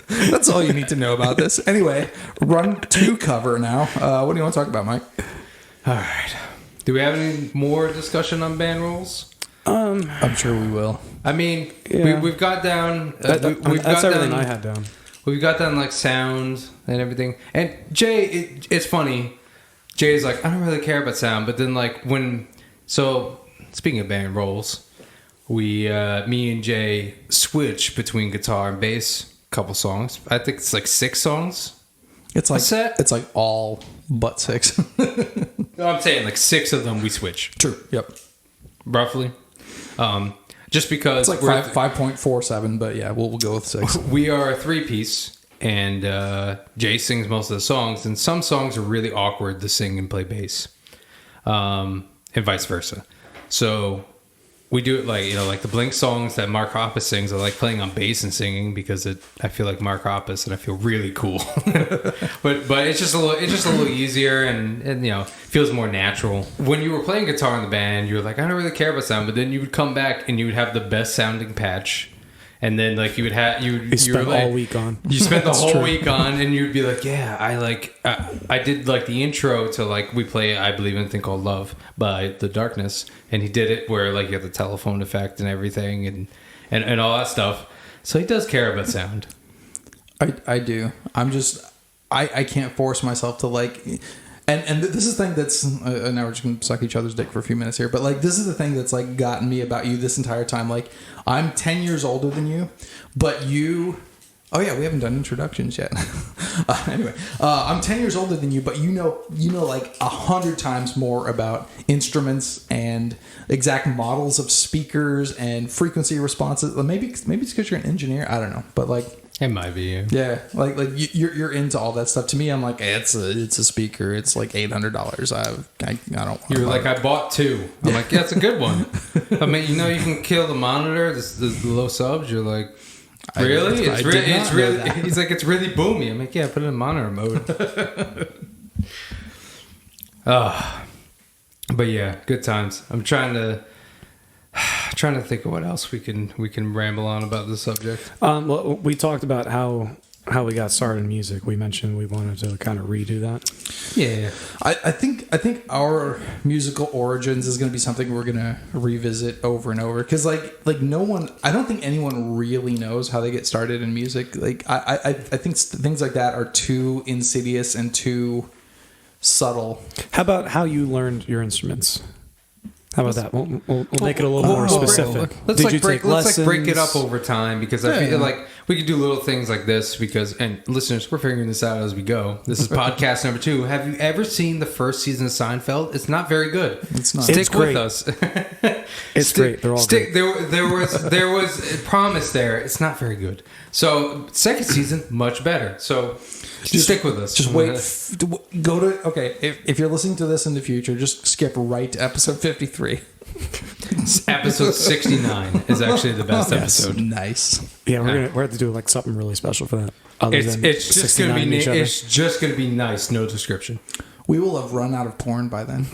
band. That's all you need to know about this. Anyway, run to cover now. What do you want to talk about, Mike? All right. Do we have any more discussion on band rules? I'm sure we will. I mean, yeah. we've got down. That's everything I had down. We've got down like sound and everything. And Jay, it's funny. Jay's like, I don't really care about sound, but then like when So, speaking of band roles, me and Jay switch between guitar and bass. A couple songs. I think it's like 6 songs. It's like set? it's like all but 6. No, I'm saying like 6 of them we switch. True. Yep. Roughly. Just because It's like 5.47, but yeah, we'll go with 6. we are a 3-piece, and Jay sings most of the songs, and some songs are really awkward to sing and play bass, and vice versa. So we do it like the Blink songs that Mark Hoppus sings. I like playing on bass and singing because I feel like Mark Hoppus and I feel really cool. but it's just a little easier and feels more natural. When you were playing guitar in the band, you were like, I don't really care about sound, but then you would come back and you would have the best sounding patch. And then like you spent all week on. You spent the whole true. week on, and you'd be like, yeah, I did like the intro to like we play I Believe in a Thing Called Love by The Darkness, and he did it where like you have the telephone effect and everything and all that stuff. So he does care about sound. I do. I can't force myself to like. And this is the thing that's now we're just gonna suck each other's dick for a few minutes here, but like this is the thing that's like gotten me about you this entire time. Like I'm 10 years older than you, but you. Oh yeah, we haven't done introductions yet. Anyway, I'm 10 years older than you, but you know like 100 times more about instruments and exact models of speakers and frequency responses. Maybe it's because you're an engineer. I don't know, but like. It might be you. Yeah, like you're into all that stuff. To me, I'm like, it's a speaker. It's like $800. I don't. You're like, I bought 2. I'm like, yeah, it's a good one. I mean, you can kill the monitor, the low subs. You're like, really? It's really. He's like, it's really boomy. I'm like, yeah, put it in monitor mode. But yeah, good times. I'm trying to think of what else we can ramble on about the subject. Well, we talked about how we got started in music. We mentioned we wanted to kind of redo that. Yeah. I think our musical origins is going to be something we're going to revisit over and over because like no one. I don't think anyone really knows how they get started in music. Like I think things like that are too insidious and too subtle. How about how you learned your instruments? How about that? We'll make it a little more specific. Let's break it up lessons? over time because I feel like we could do little things like this and listeners, we're figuring this out as we go. This is podcast number 2. Have you ever seen the first season of Seinfeld? It's not very good. It's not. Stick It's with great. us. It's great. They're all great. There was a promise there. It's not very good. So second season, much better. So just stick with us. Just wait. Go to If you're listening to this in the future, just skip right to episode 53. Episode 69 is actually the best episode. Nice. Yeah, we're gonna have to do like something really special for that. It's just gonna be nice. No description. We will have run out of porn by then.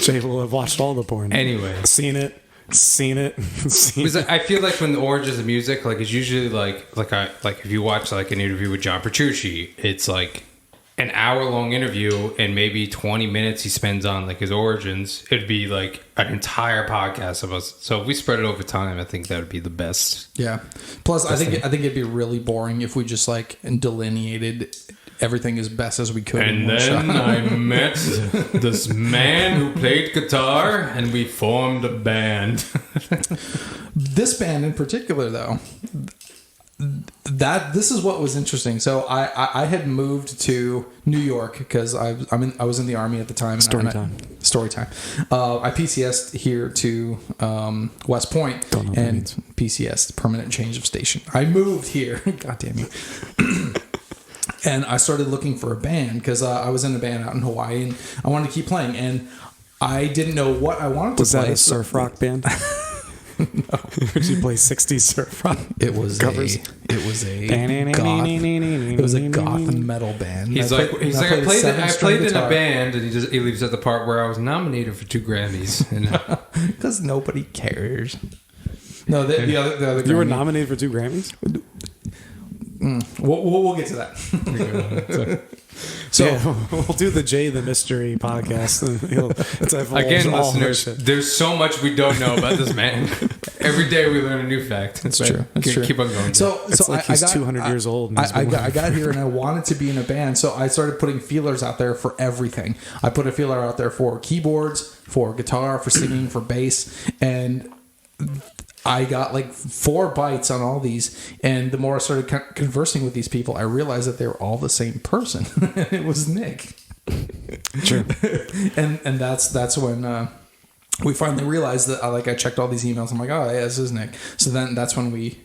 Jay will have watched all the porn. Anyway, seen it. Because I feel like when the origins of music, like it's usually like if you watch like an interview with John Petrucci, it's like an hour-long interview and maybe 20 minutes he spends on like his origins. It'd be like an entire podcast of us. So if we spread it over time, I think that would be the best. Yeah. Plus, I think it'd be really boring if we just like delineated everything as best as we could. And then I met this man who played guitar, and we formed a band. This band in particular, though. This is what was interesting. So I had moved to New York because I was in the Army at the time. Story time. I PCS'd here to West Point. Don't know what that means. PCS, permanent change of station. I moved here. God damn you. And I started looking for a band because I was in a band out in Hawaii and I wanted to keep playing. And I didn't know what I wanted to play. Was that a surf rock band? No. Did you play 60s surf rock? It was covers. It was a goth metal band. I played in a band, and he leaves at the part where I was nominated for 2 Grammys. Because nobody cares. No, the other You were Grammy. nominated for 2 Grammys? We'll get to that. So Yeah, we'll do the Jay the Mystery podcast. Again, listeners, there's so much we don't know about this man. Every day we learn a new fact. That's true. That's true. Keep on going. So it's like he's 200 years old. And I got here and I wanted to be in a band, so I started putting feelers out there for everything. I put a feeler out there for keyboards, for guitar, for singing, for bass, and I got like 4 bites on all these. And the more I started conversing with these people, I realized that they were all the same person. It was Nick. Sure. and that's when we finally realized that I checked all these emails. I'm like, oh yeah, this is Nick. So then that's when we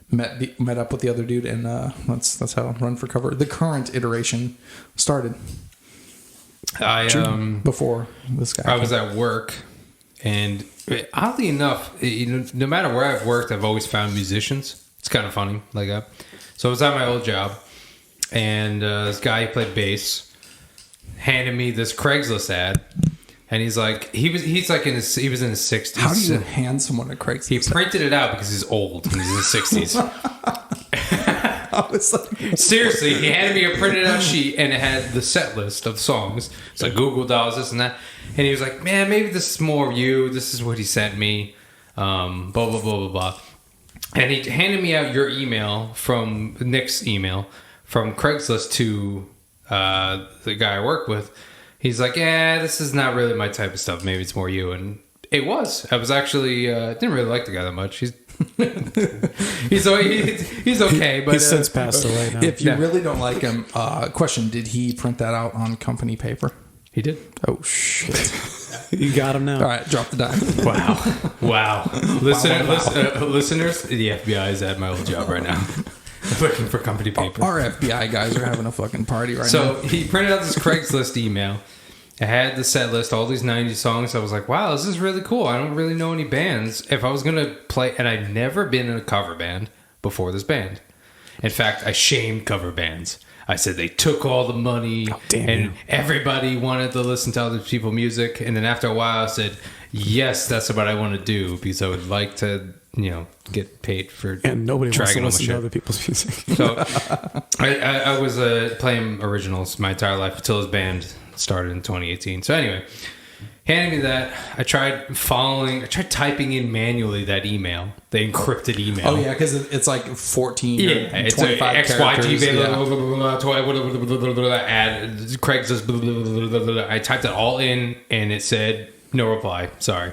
met up with the other dude, and that's how Run for Cover, the current iteration, started. Before this guy. I was at work, and oddly enough, no matter where I've worked, I've always found musicians. It's kind of funny, so I was at my old job, and this guy who played bass handed me this Craigslist ad, and he's like, he was in his 60s. How do you hand someone a Craigslist? He printed it out because he's old and he's in his 60s. I was like, seriously, he handed me a printed out sheet and it had the set list of songs. It's like Google Dolls, this and that. And he was like, man, maybe this is more of you. This is what he sent me. Blah, blah, blah, blah, blah. And he handed me out your email from Nick's email from Craigslist to the guy I work with. He's like, yeah, this is not really my type of stuff. Maybe it's more you. And it was. I was actually, didn't really like the guy that much. He's okay, but he's since passed away now. If you really don't like him, question: did he print that out on company paper? He did. Oh shit! You got him now. All right, drop the dime. Wow. Listeners, the FBI is at my old job right now, looking for company paper. Our FBI guys are having a fucking party right now. So he printed out this Craigslist email. I had the set list, all these 90 songs. I was like, wow, this is really cool. I don't really know any bands. If I was going to play, and I'd never been in a cover band before this band. In fact, I shamed cover bands. I said they took all the money and everybody wanted to listen to other people's music. And then after a while I said, yes, that's what I want to do because I would like to, get paid for and nobody wants to listen to shit. other people's music. So I was playing originals my entire life until this band started in 2018. So anyway, handed me that. I tried typing in manually that email, the encrypted email. Oh yeah, because it's like 14 it's 25 characters. Add Craigslist. I typed it all in and it said no reply. Sorry.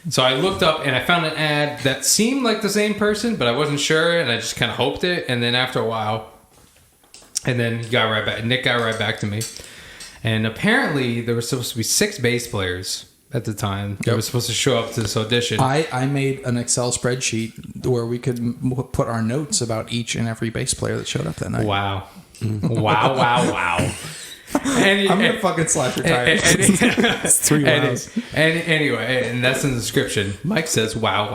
So I looked up and I found an ad that seemed like the same person, but I wasn't sure and I just kind of hoped it. And then after a while, and then Nick got right back to me. And apparently there were supposed to be 6 bass players at the time that was supposed to show up to this audition. I made an Excel spreadsheet where we could put our notes about each and every bass player that showed up that night. Wow. Wow. I'm going to fucking slash your tires. It's 3 wows. And anyway, and that's in the description. Mike says, wow.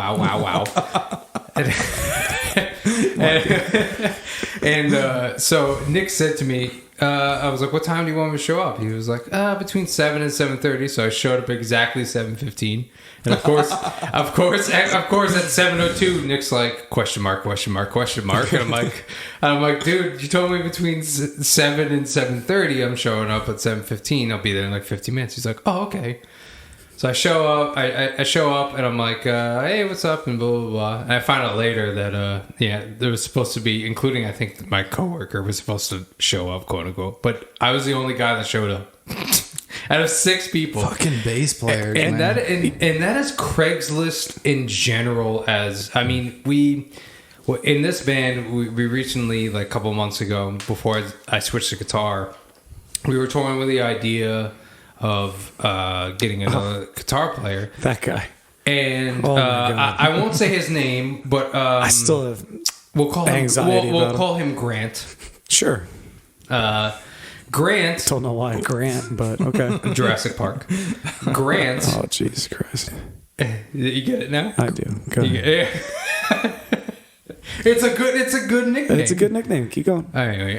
And so Nick said to me, I was like, what time do you want me to show up? He was like, between 7 and 7:30. So I showed up exactly 7:15. And of course, at 7:02, Nick's like, question mark. And I'm like, dude, you told me between 7 and 7:30. I'm showing up at 7:15. I'll be there in like 50 minutes. He's like, oh, okay. So I show up. I show up and I'm like, hey, what's up? And blah, blah, blah. And I find out later that, there was supposed to be, including I think my coworker was supposed to show up, quote unquote. But I was the only guy that showed up out of 6 people. Fucking bass players, and man. that is Craigslist in general. We in this band, we recently, like a couple months ago, before I switched to guitar, we were toying with the idea of getting another guitar player. That guy. And I won't say his name, but I still have we'll call anxiety him we'll call him Grant. Sure. Grant. Don't know why Grant, but okay. Jurassic Park. Grant. Oh Jesus Christ! You get it now? I do. Go ahead. It's a good nickname. It's a good nickname. Keep going. Anyway,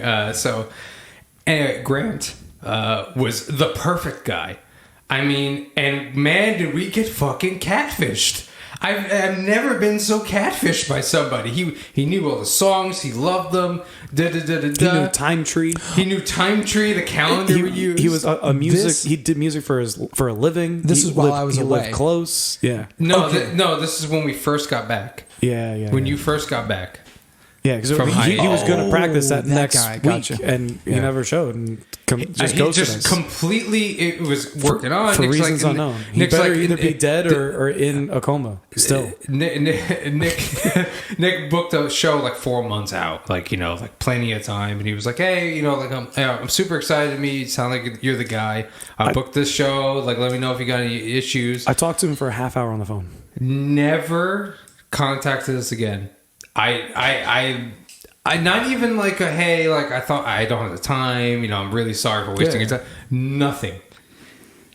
Grant was the perfect guy. I mean, and man, did we get fucking catfished. I've never been so catfished by somebody. He knew all the songs. He loved them. He knew Time Tree. He knew Time Tree, the calendar we used. He was a music. He did music for a living. This is while I was he away. lived close. Yeah. No, this is when we first got back. Yeah. When you first got back. Yeah, because From he was going to practice that that next guy, week, gotcha. and he never showed, and just He ghosted just us completely. It was working on for Nick's reasons unknown. He Nick's better like, either be dead or in a coma. Still, Nick booked a show like 4 months out, like like plenty of time, and he was like, "Hey, like I'm super excited to meet. You sound like you're the guy. I booked this show. Like, let me know if you got any issues." I talked to him for a half hour on the phone. Never contacted us again. I not even like a hey, like I thought I don't have the time. I'm really sorry for wasting your time. Nothing.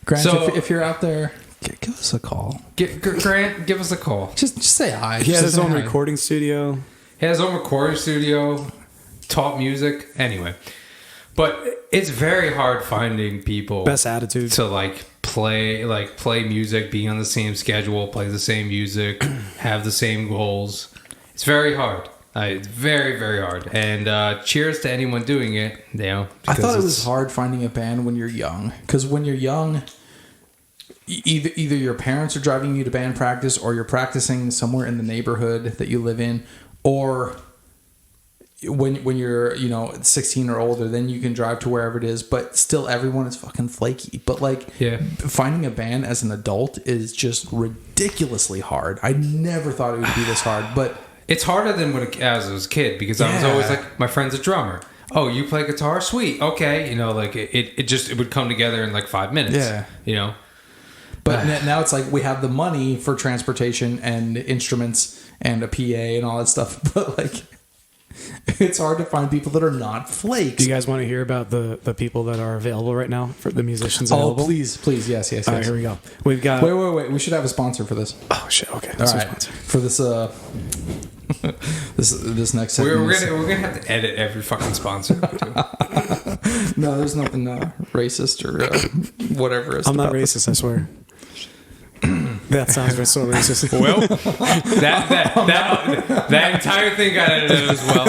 Grant, So- if you're out there, give us a call. Grant, give us a call. Just say hi. He has Just his say own hi. recording studio. He has his own recording studio, taught music. Anyway, but it's very hard finding people Best attitude. to play music, be on the same schedule, play the same music, have the same goals. It's very hard. It's very, very hard. And cheers to anyone doing it. I because thought it was it's- hard finding a band when you're young, because when you're young, either your parents are driving you to band practice, or you're practicing somewhere in the neighborhood that you live in, or when you're 16 or older, then you can drive to wherever it is. But still, everyone is fucking flaky. But finding a band as an adult is just ridiculously hard. I never thought it would be this hard, but. It's harder than as I was a kid, because I was always like, my friend's a drummer. Oh, you play guitar? Sweet. Okay. It would come together in like 5 minutes. Yeah. But now it's like we have the money for transportation and instruments and a PA and all that stuff. But it's hard to find people that are not flakes. Do you guys want to hear about the people that are available right now for the musicians Oh, available? please. Yes. All right, here we go. We've got. Wait. We should have a sponsor for this. Oh shit. Okay. All That's our right. sponsor. For this this next segment. We're gonna have to edit every fucking sponsor. No, there's nothing racist or whatever. I'm not racist. I swear. That sounds so racist. Well, that entire thing got edited as well.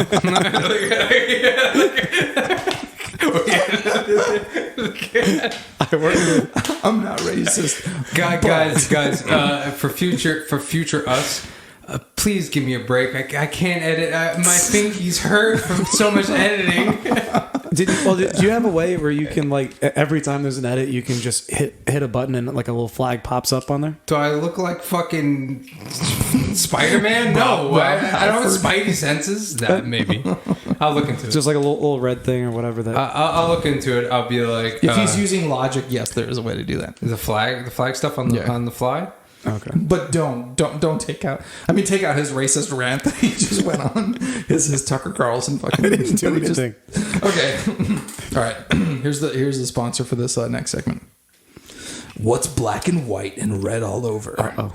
I'm not racist. Guys, for future us, please give me a break. I can't edit. My fingies hurt from so much editing. Did you have a way where you can every time there's an edit, you can just hit a button and like a little flag pops up on there? Do I look like fucking Spider-Man? No, I don't have Spidey senses. That maybe. I'll look into it. Just like a little red thing or whatever that. I'll look into it. I'll be like, If he's using Logic, yes, there is a way to do that. the flag stuff on the fly. Okay. But don't take out. Take out his racist rant that he just went on. His Tucker Carlson fucking. Didn't do anything. Okay. All right. Here's the sponsor for this next segment. What's black and white and red all over? Oh.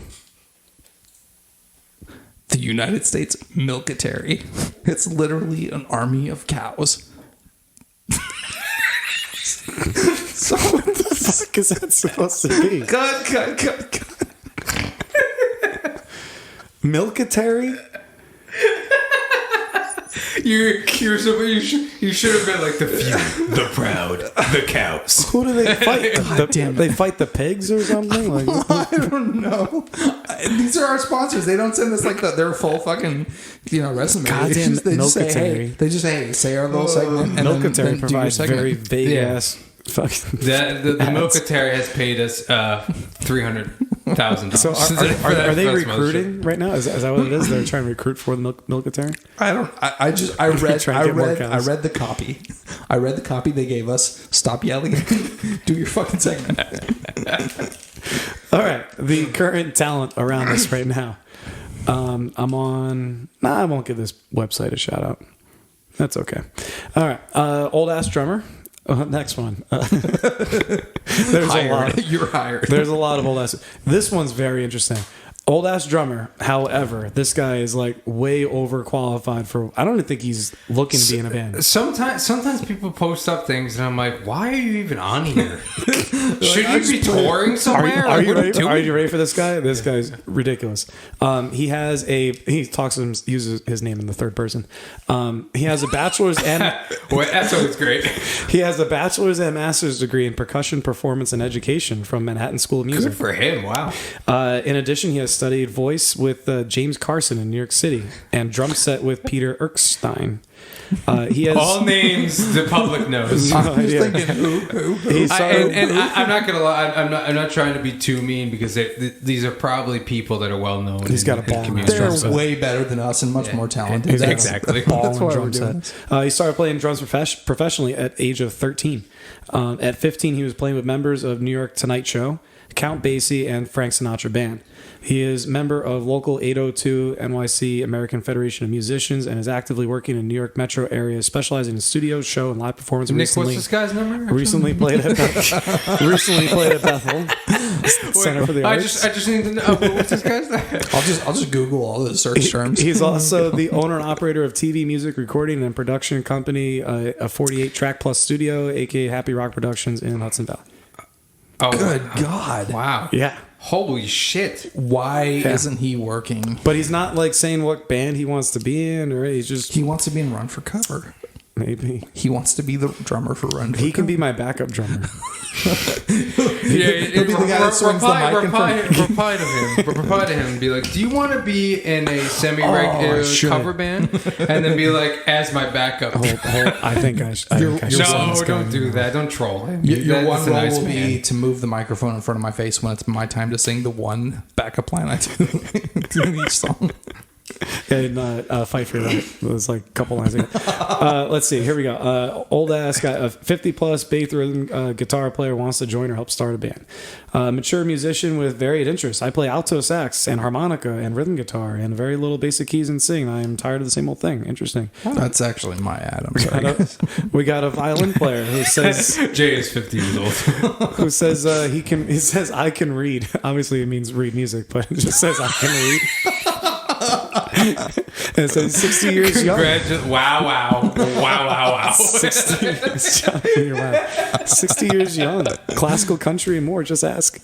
The United States military. It's literally an army of cows. So What the fuck is that supposed to be? cut. Military? You should have been like the few, the proud, the cows. Who do they fight? damn it. They fight the pigs or something? I don't know. These are our sponsors. They don't send us their full fucking resume. Goddamn They just say, military. hey. They just say, hey, say our little segment. And Military then do your provides segment. very vague Yeah. ass fucking. The ads. military has paid us $300,000. So are they recruiting right now? Is that what it is? They're trying to recruit for the military? I don't. I read. Trying to get more I cows. read the copy. I read the copy they gave us. Stop yelling. Do your fucking segment. All right, the current talent around us right now. I'm on. I won't give this website a shout out. That's okay. All right, old ass drummer. Next one. There's Hired. a lot. You're hired. There's a lot of old ass. This one's very interesting. Old ass drummer. However, this guy is like way overqualified for. I don't even think he's looking to be in a band. Sometimes people post up things and I'm like, why are you even on here? Should you be touring somewhere? Are you What ready? doing? Are you ready for this guy? This guy's ridiculous. He talks to him, uses his name in the third person. He has a bachelor's and Well, that's always great. he has a bachelor's and master's degree in percussion, performance, and education from Manhattan School of Music. Good for him. Wow. In addition, he has studied voice with James Carson in New York City and drum set with Peter Erskine. He has All names the public knows. no idea. He started- I'm not gonna lie. I'm not trying to be too mean because these are probably people that are well known. He's got a ball in his They're drum set. way better than us and much more talented. He's got a Exactly. ball That's and why drum we're doing set. He started playing drums professionally at age of 13. At 15, he was playing with members of New York Tonight Show, Count Basie, and Frank Sinatra Band. He is member of Local 802 NYC American Federation of Musicians and is actively working in New York metro area, specializing in studio, show, and live performance. Nick, Recently, what's this guy's number? recently played at Bethel Center for the I Arts. just need to know what's this guy's name? I'll just Google all those search terms. He's also the owner and operator of TV music recording and production company, a 48 track plus studio, aka Happy Rock Productions in Hudson Valley. Oh, Good God. wow. Yeah. Holy shit. Why isn't he working? But he's not like saying what band he wants to be in, or he's just He wants to be in Run for Cover. maybe He wants to be the drummer for Run for he can Cover. be my backup drummer. He'll be the guy that swings the mic in front. reply to him and be like, do you want to be in a semi-regular should. cover band? And then be like, as my backup. I think I should. No, don't do that. Don't troll him. Your That's one a role nice will man. be to move the microphone in front of my face when it's my time to sing the one backup line I do in each song. And Fight for Your Life. It was like a couple lines ago. Let's see. Here we go. Old ass guy, a 50 plus bass rhythm guitar player wants to join or help start a band. Mature musician with varied interests. I play alto sax and harmonica and rhythm guitar and very little basic keys and sing. I am tired of the same old thing. Interesting. That's actually my Adam. Sorry. We got a violin player who says Jay is 50 years old. who says he says I can read. Obviously it means read music, but it just says I can read. And it says 60 years young. Wow. 60 years young. You're right. 60 years young. Classical country and more. Just ask.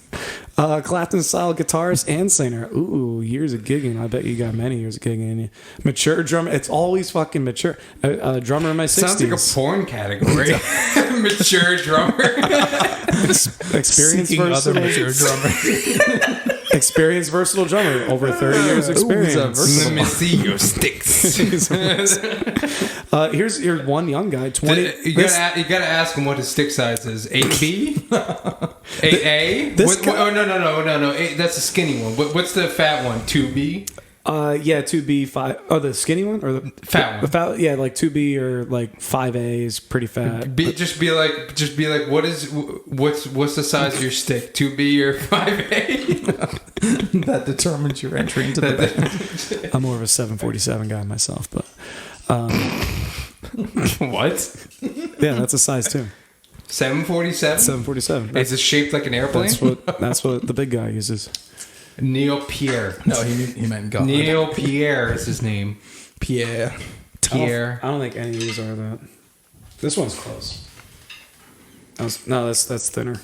Clapton style guitarist and singer. Ooh, years of gigging. I bet you got many years of gigging in you. Mature drummer. It's always fucking mature. Drummer in my 60s. Sounds like a porn category. Mature drummer. Experienced Seeking other versatile, mature drummer. experienced versatile drummer. Over 30 years experience. Let me see your sticks. Here's one young guy. 20. You gotta ask him what his stick size is. 8B? 8A? This guy- Oh, no. That's the skinny one. What's the fat one? 2B? Yeah, 2B, 5. Oh, the skinny one or the Fat one. The fat, yeah, like 2B or like 5A is pretty fat. Just be like, what's the size of your stick? 2B or 5A? That determines your entry into the band. I'm more of a 747 guy myself, but What? yeah, that's a size too. 747? 747. Is it shaped like an airplane? That's what the big guy uses. Neil Pierre. No, he meant God. Neil Pierre is his name. Pierre. Pierre. I don't think any of these are that. This one's close. No, that's thinner.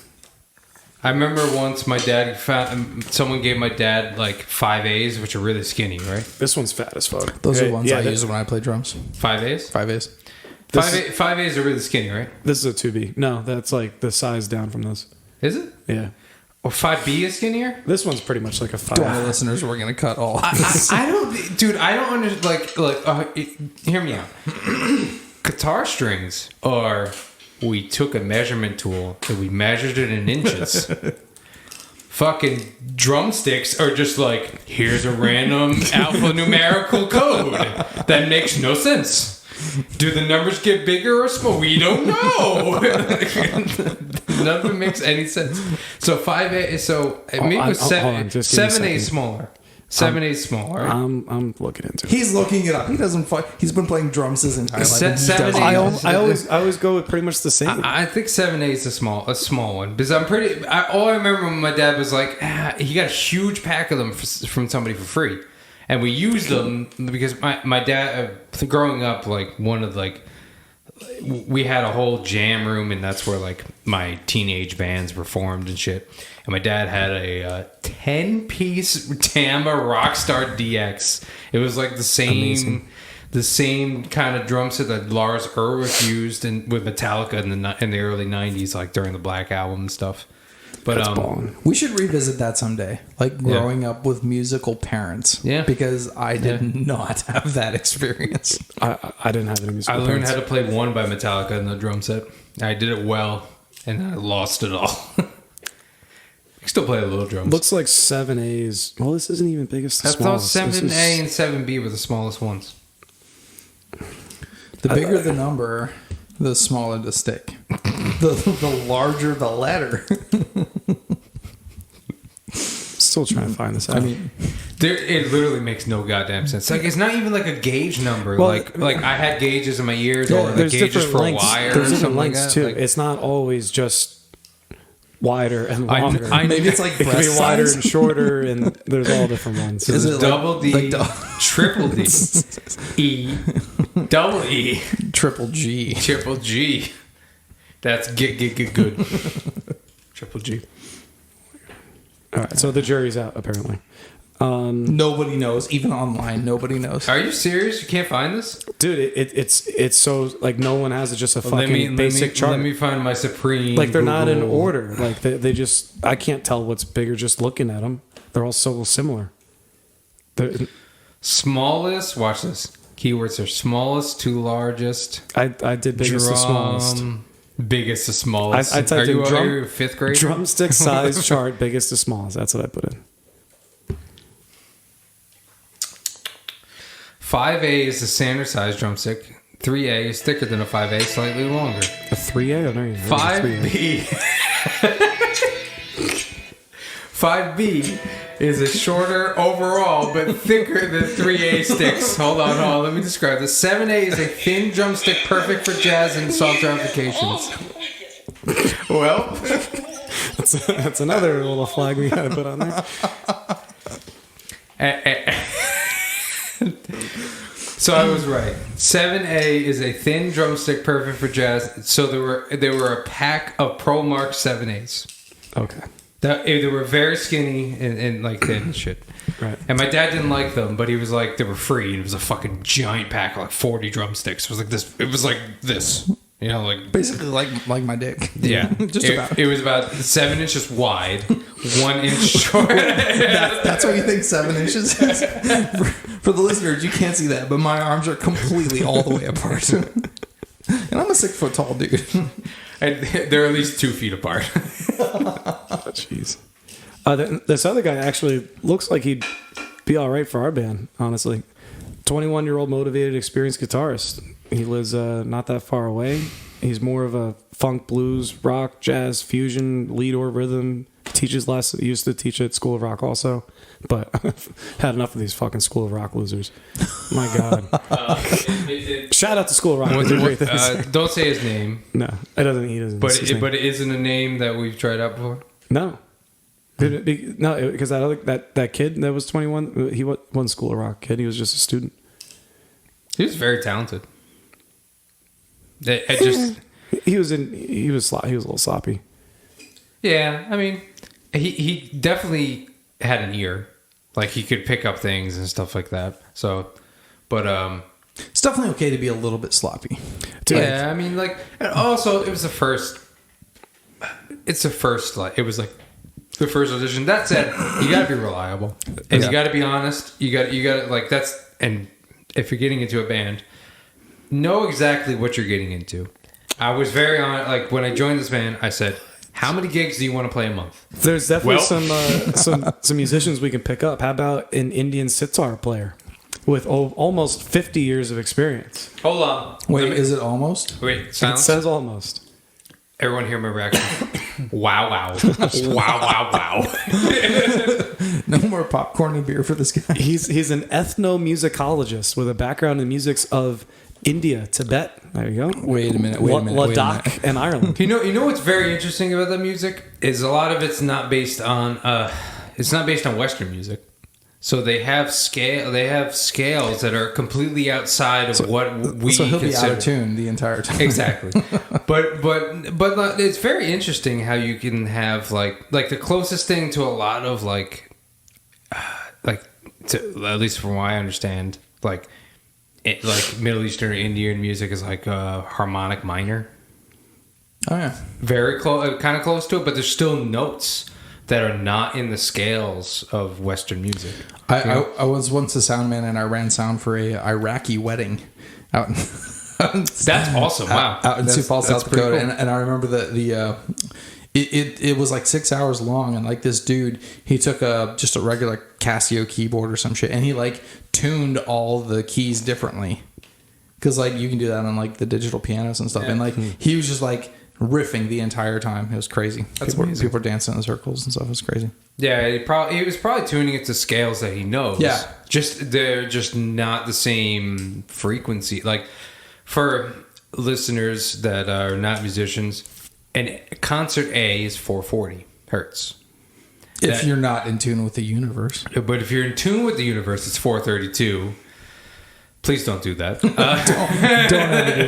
I remember once my dad found someone gave my dad like 5As, which are really skinny, right? This one's fat as fuck. Those are the ones Yeah, I use when I play drums. 5As? 5As. 5As are really skinny, right? This is a 2B. No, that's like the size down from this. Is it? Yeah. Or 5B is skinnier? This one's pretty much like a 5. To all the listeners, we're going to cut all. I don't, dude. I don't understand. Hear me out. Guitar strings are. We took a measurement tool and we measured it in inches. Fucking drumsticks are just like, here's a random alphanumerical code that makes no sense. Do the numbers get bigger or small? We don't know. None of it makes any sense. So 5A. So maybe it was hold on, just give me a 7A second. smaller. 7/8 is small, right? I'm looking into it. He's looking it up. He doesn't. He's been playing drums his entire life. Se- and he 7/8 doesn't know. I always go with pretty much the same. I think 7/8 is a small one because all I remember when my dad was like, he got a huge pack of them from somebody for free, and we used them because my dad, growing up, like one of like, we had a whole jam room, and that's where like my teenage bands were formed and shit. And my dad had a 10-piece Tama Rockstar DX. It was like the same kind of drum set that Lars Ulrich used with Metallica in the early 90s, like during the Black Album and stuff. But That's ballin'. We should revisit that someday. Like growing up with musical parents. Yeah. Because I did not have that experience. I didn't have any musical I learned parents. how to play One by Metallica in the drum set. I did it well, and I lost it all. I still play a little drums. Looks like 7A's. Well, this isn't even biggest to I thought smallest. 7A and 7B were the smallest ones. The bigger the number, the smaller the stick. The larger the letter. Still trying to find this out. I mean, It literally makes no goddamn sense. Like it's not even like a gauge number. Well, like I had gauges in my ears, Yeah, or the there's gauges different for lengths. wire. There's or different something like lengths that. too. Like, It's not always just wider and I- longer. I- maybe it's like it can be breast wider size. and shorter, and there's all different ones. Is There's it double D, like triple D, E, double E, triple G? triple G. That's get good. Triple G. All right, so the jury's out apparently. Nobody knows. Even online, nobody knows. Are you serious? You can't find this? Dude, it's so like no one has it. Just a Let fucking me basic chart. Let me find my supreme. Like they're not in Google. order. Like they just I can't tell what's bigger just looking at them. They're all so similar. They're- Smallest. Watch this. Keywords are smallest to largest. I did biggest to smallest. Biggest to smallest. I typed are in you, drum- are you a fifth grade? Drumstick size chart, biggest to smallest. That's what I put in. 5A is the standard size drumstick. 3A is thicker than a 5A, slightly longer. A 3A? Oh, no, you 5B. 5B is a shorter overall, but thicker than 3A sticks. Hold on. Let me describe this. 7A is a thin drumstick perfect for jazz and soft applications. Well, That's another little flag we gotta put on there. So I was right. 7A is a thin drumstick perfect for jazz. So there were a pack of Pro Mark 7As. Okay. They were very skinny and like thin and shit. Right. And my dad didn't like them, but he was like, they were free. And it was a fucking giant pack of like 40 drumsticks. It was like this. It was like this. You know, like Basically, like my dick. yeah, Just about. It was about 7 inches wide, 1 inch short. That's what you think 7 inches is. For the listeners, you can't see that, but my arms are completely all the way apart. And I'm a 6 foot tall dude. And they're at least 2 feet apart. Oh, jeez. This other guy actually looks like he'd be all right for our band, honestly. 21-year-old motivated, experienced guitarist. He lives not that far away. He's more of a funk, blues, rock, jazz, fusion, lead or rhythm. Teaches less. He used to teach at School of Rock also. But I've had enough of these fucking School of Rock losers. My God. Shout out to School of Rock. They do great things. Don't say his name, No, it doesn't. He doesn't. but it's his name. it isn't a name that we've tried out before. No. No, because that kid that was 21, he wasn't School of Rock kid. He was just a student. He was very talented. I just He was a little sloppy. yeah. I mean, he definitely had an ear, like he could pick up things and stuff like that. So, but It's definitely okay to be a little bit sloppy. Dude, yeah, I mean, like, and also it was the first. It's the first, like, it was like the first audition. That said, you got to be reliable and you got to be honest. You got like that's and if you're getting into a band, know exactly what you're getting into. I was very honest. Like when I joined this band, I said, "How many gigs do you want to play a month?" There's definitely Well- some musicians we can pick up. How about an Indian sitar player with almost 50 years of experience? Hold on. Wait, is it almost? Wait, It silence. says almost. Everyone hear my reaction. Wow, wow. Wow, wow, wow. No more popcorn and beer for this guy. He's an ethnomusicologist with a background in musics of India, Tibet. There you go. Wait a minute. Ladakh and Ireland. You know what's very interesting about that music is a lot of it's not based on Western music. So they have scales that are completely outside of what we So he'll be consider. out of tune the entire time. Exactly. but it's very interesting how you can have like the closest thing to a lot of to, at least from what I understand, like Middle Eastern or Indian music is like harmonic minor. Oh yeah. Very close, kind of close to it, but there's still notes that are not in the scales of Western music. I was once a sound man and I ran sound for a Iraqi wedding out in That's awesome. Wow. out in Sioux Falls, That's South Dakota. pretty cool. And I remember it was like 6 hours long, and like this dude, he took just a regular Casio keyboard or some shit, and he like tuned all the keys differently, because like you can do that on like the digital pianos and stuff. Yeah. And like he was just like riffing the entire time. It was crazy. That's people amazing. were dancing in circles and stuff. It was crazy. Yeah, he was probably tuning it to scales that he knows. Yeah. They're just not the same frequency. Like for listeners that are not musicians, and concert A is 440 hertz. If you're not in tune with the universe. But if you're in tune with the universe, it's 432. Please don't do that. Don't ever do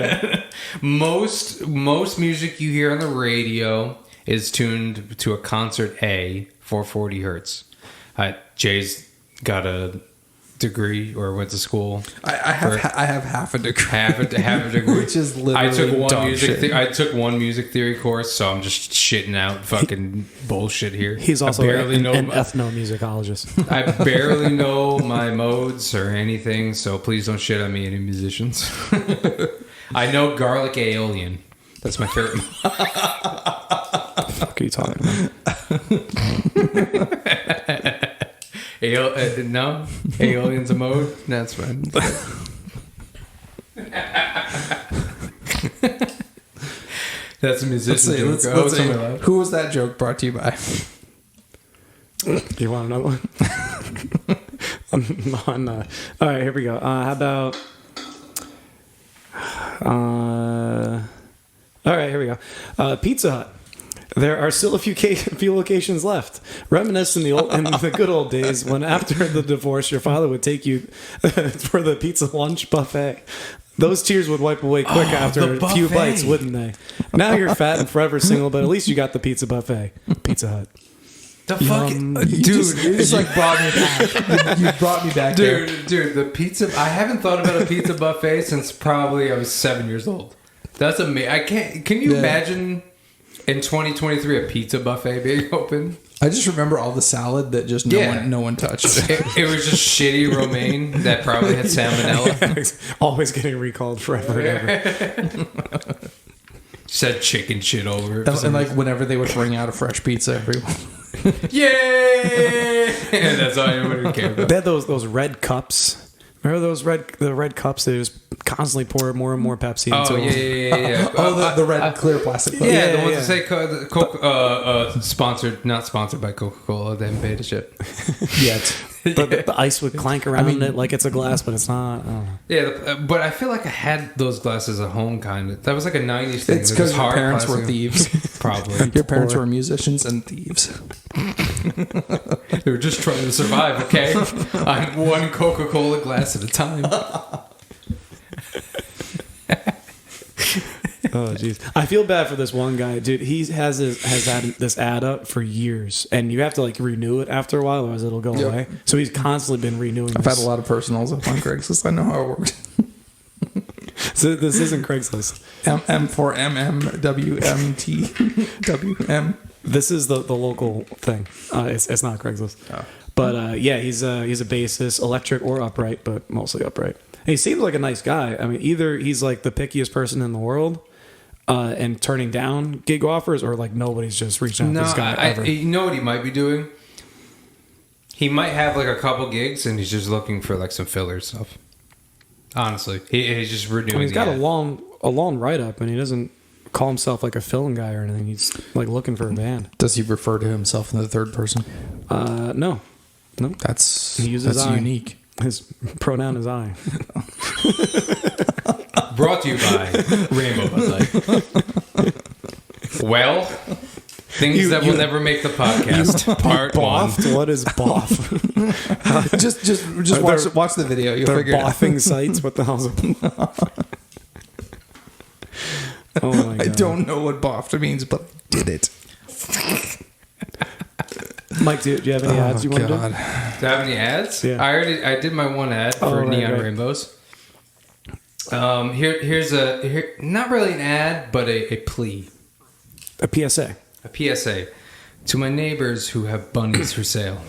that. Most music you hear on the radio is tuned to a concert A, 440 hertz. Jay's got a degree or went to school. I have half a degree. Half a degree. Which is literally dog shit. I took one music theory course, so I'm just shitting out fucking bullshit here. He's also I barely know an ethnomusicologist. I barely know my modes or anything, so please don't shit on me, any musicians. I know garlic aeolian. That's my favorite. What the fuck are you talking about? No? Aeolian's a mode? That's fine. That's a musician joke. Let's see. Who was that joke brought to you by? You want another one? All right, here we go. How about... all right, here we go. Pizza Hut. There are still a few locations left. Reminisce in the good old days when, after the divorce, your father would take you for the pizza lunch buffet. Those tears would wipe away quick after a few bites, wouldn't they? Now you're fat and forever single, but at least you got the pizza buffet. Pizza Hut. The fuck, dude! You just like brought me back. You brought me back, dude. The pizza. I haven't thought about a pizza buffet since probably I was 7 years old. That's amazing. I can't. Can you imagine in 2023 a pizza buffet being open? I just remember all the salad that just no one touched. It was just shitty romaine that probably had salmonella. Always getting recalled forever and ever. Said chicken shit over it. And like whenever they would bring out a fresh pizza, everyone. Yay! That's all anyone would care about. They had those red cups. Remember the red cups? They just constantly pour more and more Pepsi into them. Yeah. The red clear plastic cup. Yeah, the ones that say sponsored, not sponsored by Coca-Cola. They haven't paid a shit Yet. But the ice would clank around it like it's a glass, but it's not. I don't know. Yeah, but I feel like I had those glasses at home, kind of. That was like a 90s thing. It's because your parents were thieves. Probably. Your parents were musicians and thieves. They were just trying to survive, okay? I'm one Coca-Cola glass at a time. Oh jeez, I feel bad for this one guy, dude. He has had this ad up for years, and you have to like renew it after a while, otherwise it'll go away. So he's constantly been renewing. I've had a lot of personals up on Craigslist. I know how it works. So this isn't Craigslist. M for MMWMTWM. This is the local thing. It's not Craigslist. Oh. But yeah, he's a bassist, electric or upright, but mostly upright. And he seems like a nice guy. I mean, either he's like the pickiest person in the world, and turning down gig offers, or like nobody's just reaching out to this guy ever. You know what he might be doing? He might have like a couple gigs, and he's just looking for like some filler stuff. Honestly, he's just renewing. I mean, he's got a long write up, and he doesn't call himself like a film guy or anything. He's like looking for a band. Does he refer to himself in the third person? No. Nope. That's He uses I. unique. His pronoun is I. Brought to you by Rainbow Bud Light. Well, things that will never make the podcast. Part one. Boffed? What is boff? just watch the video. You'll They're figure it out. boffing sites? What the hell's it? Oh my god. I don't know what boffed means, but did it. Mike, do you have any ads you want to do? Do I have any ads? Yeah. I did my one ad for Neon Rainbows. Here's not really an ad, but a plea. A PSA. A PSA to my neighbors who have bunnies for sale.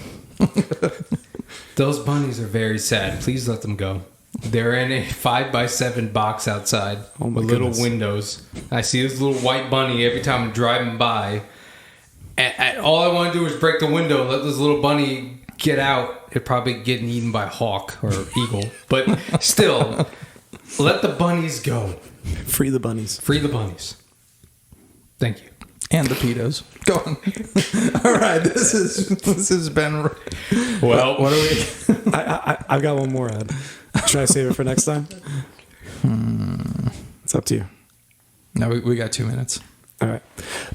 Those bunnies are very sad. Please let them go. They're in a 5x7 box outside with little windows. I see this little white bunny every time I'm driving by. And all I want to do is break the window, let this little bunny get out. It'd probably getting eaten by a hawk or eagle. But still, let the bunnies go. Free the bunnies. Free the bunnies. Thank you. And the pedos. Go on. All right, this has been. Well, what are we? I've got one more ad. Should I save it for next time? It's up to you. No, we got 2 minutes. All right.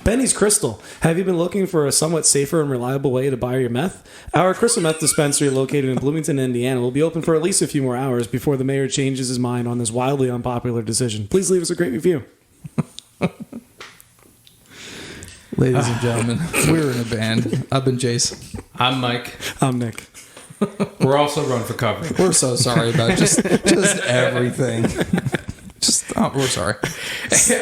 Benny's Crystal. Have you been looking for a somewhat safer and reliable way to buy your meth? Our crystal meth dispensary located in Bloomington, Indiana will be open for at least a few more hours before the mayor changes his mind on this wildly unpopular decision. Please leave us a great review. Ladies and gentlemen, we're in a band. I've been Jase. I'm Mike. I'm Nick. We're also run for cover. We're so sorry about just everything. We're sorry.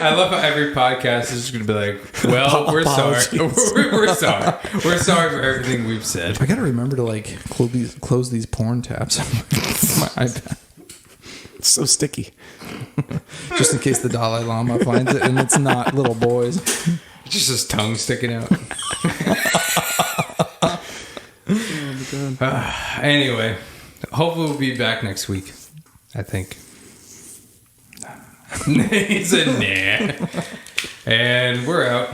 I love how every podcast is just going to be like, well, we're sorry. We're sorry. We're sorry for everything we've said. I got to remember to close these porn tabs on my iPad. It's so sticky. Just in case the Dalai Lama finds it and it's not little boys. Just his tongue sticking out. Oh my god. Anyway, hopefully we'll be back next week. I think. He said nah. And we're out.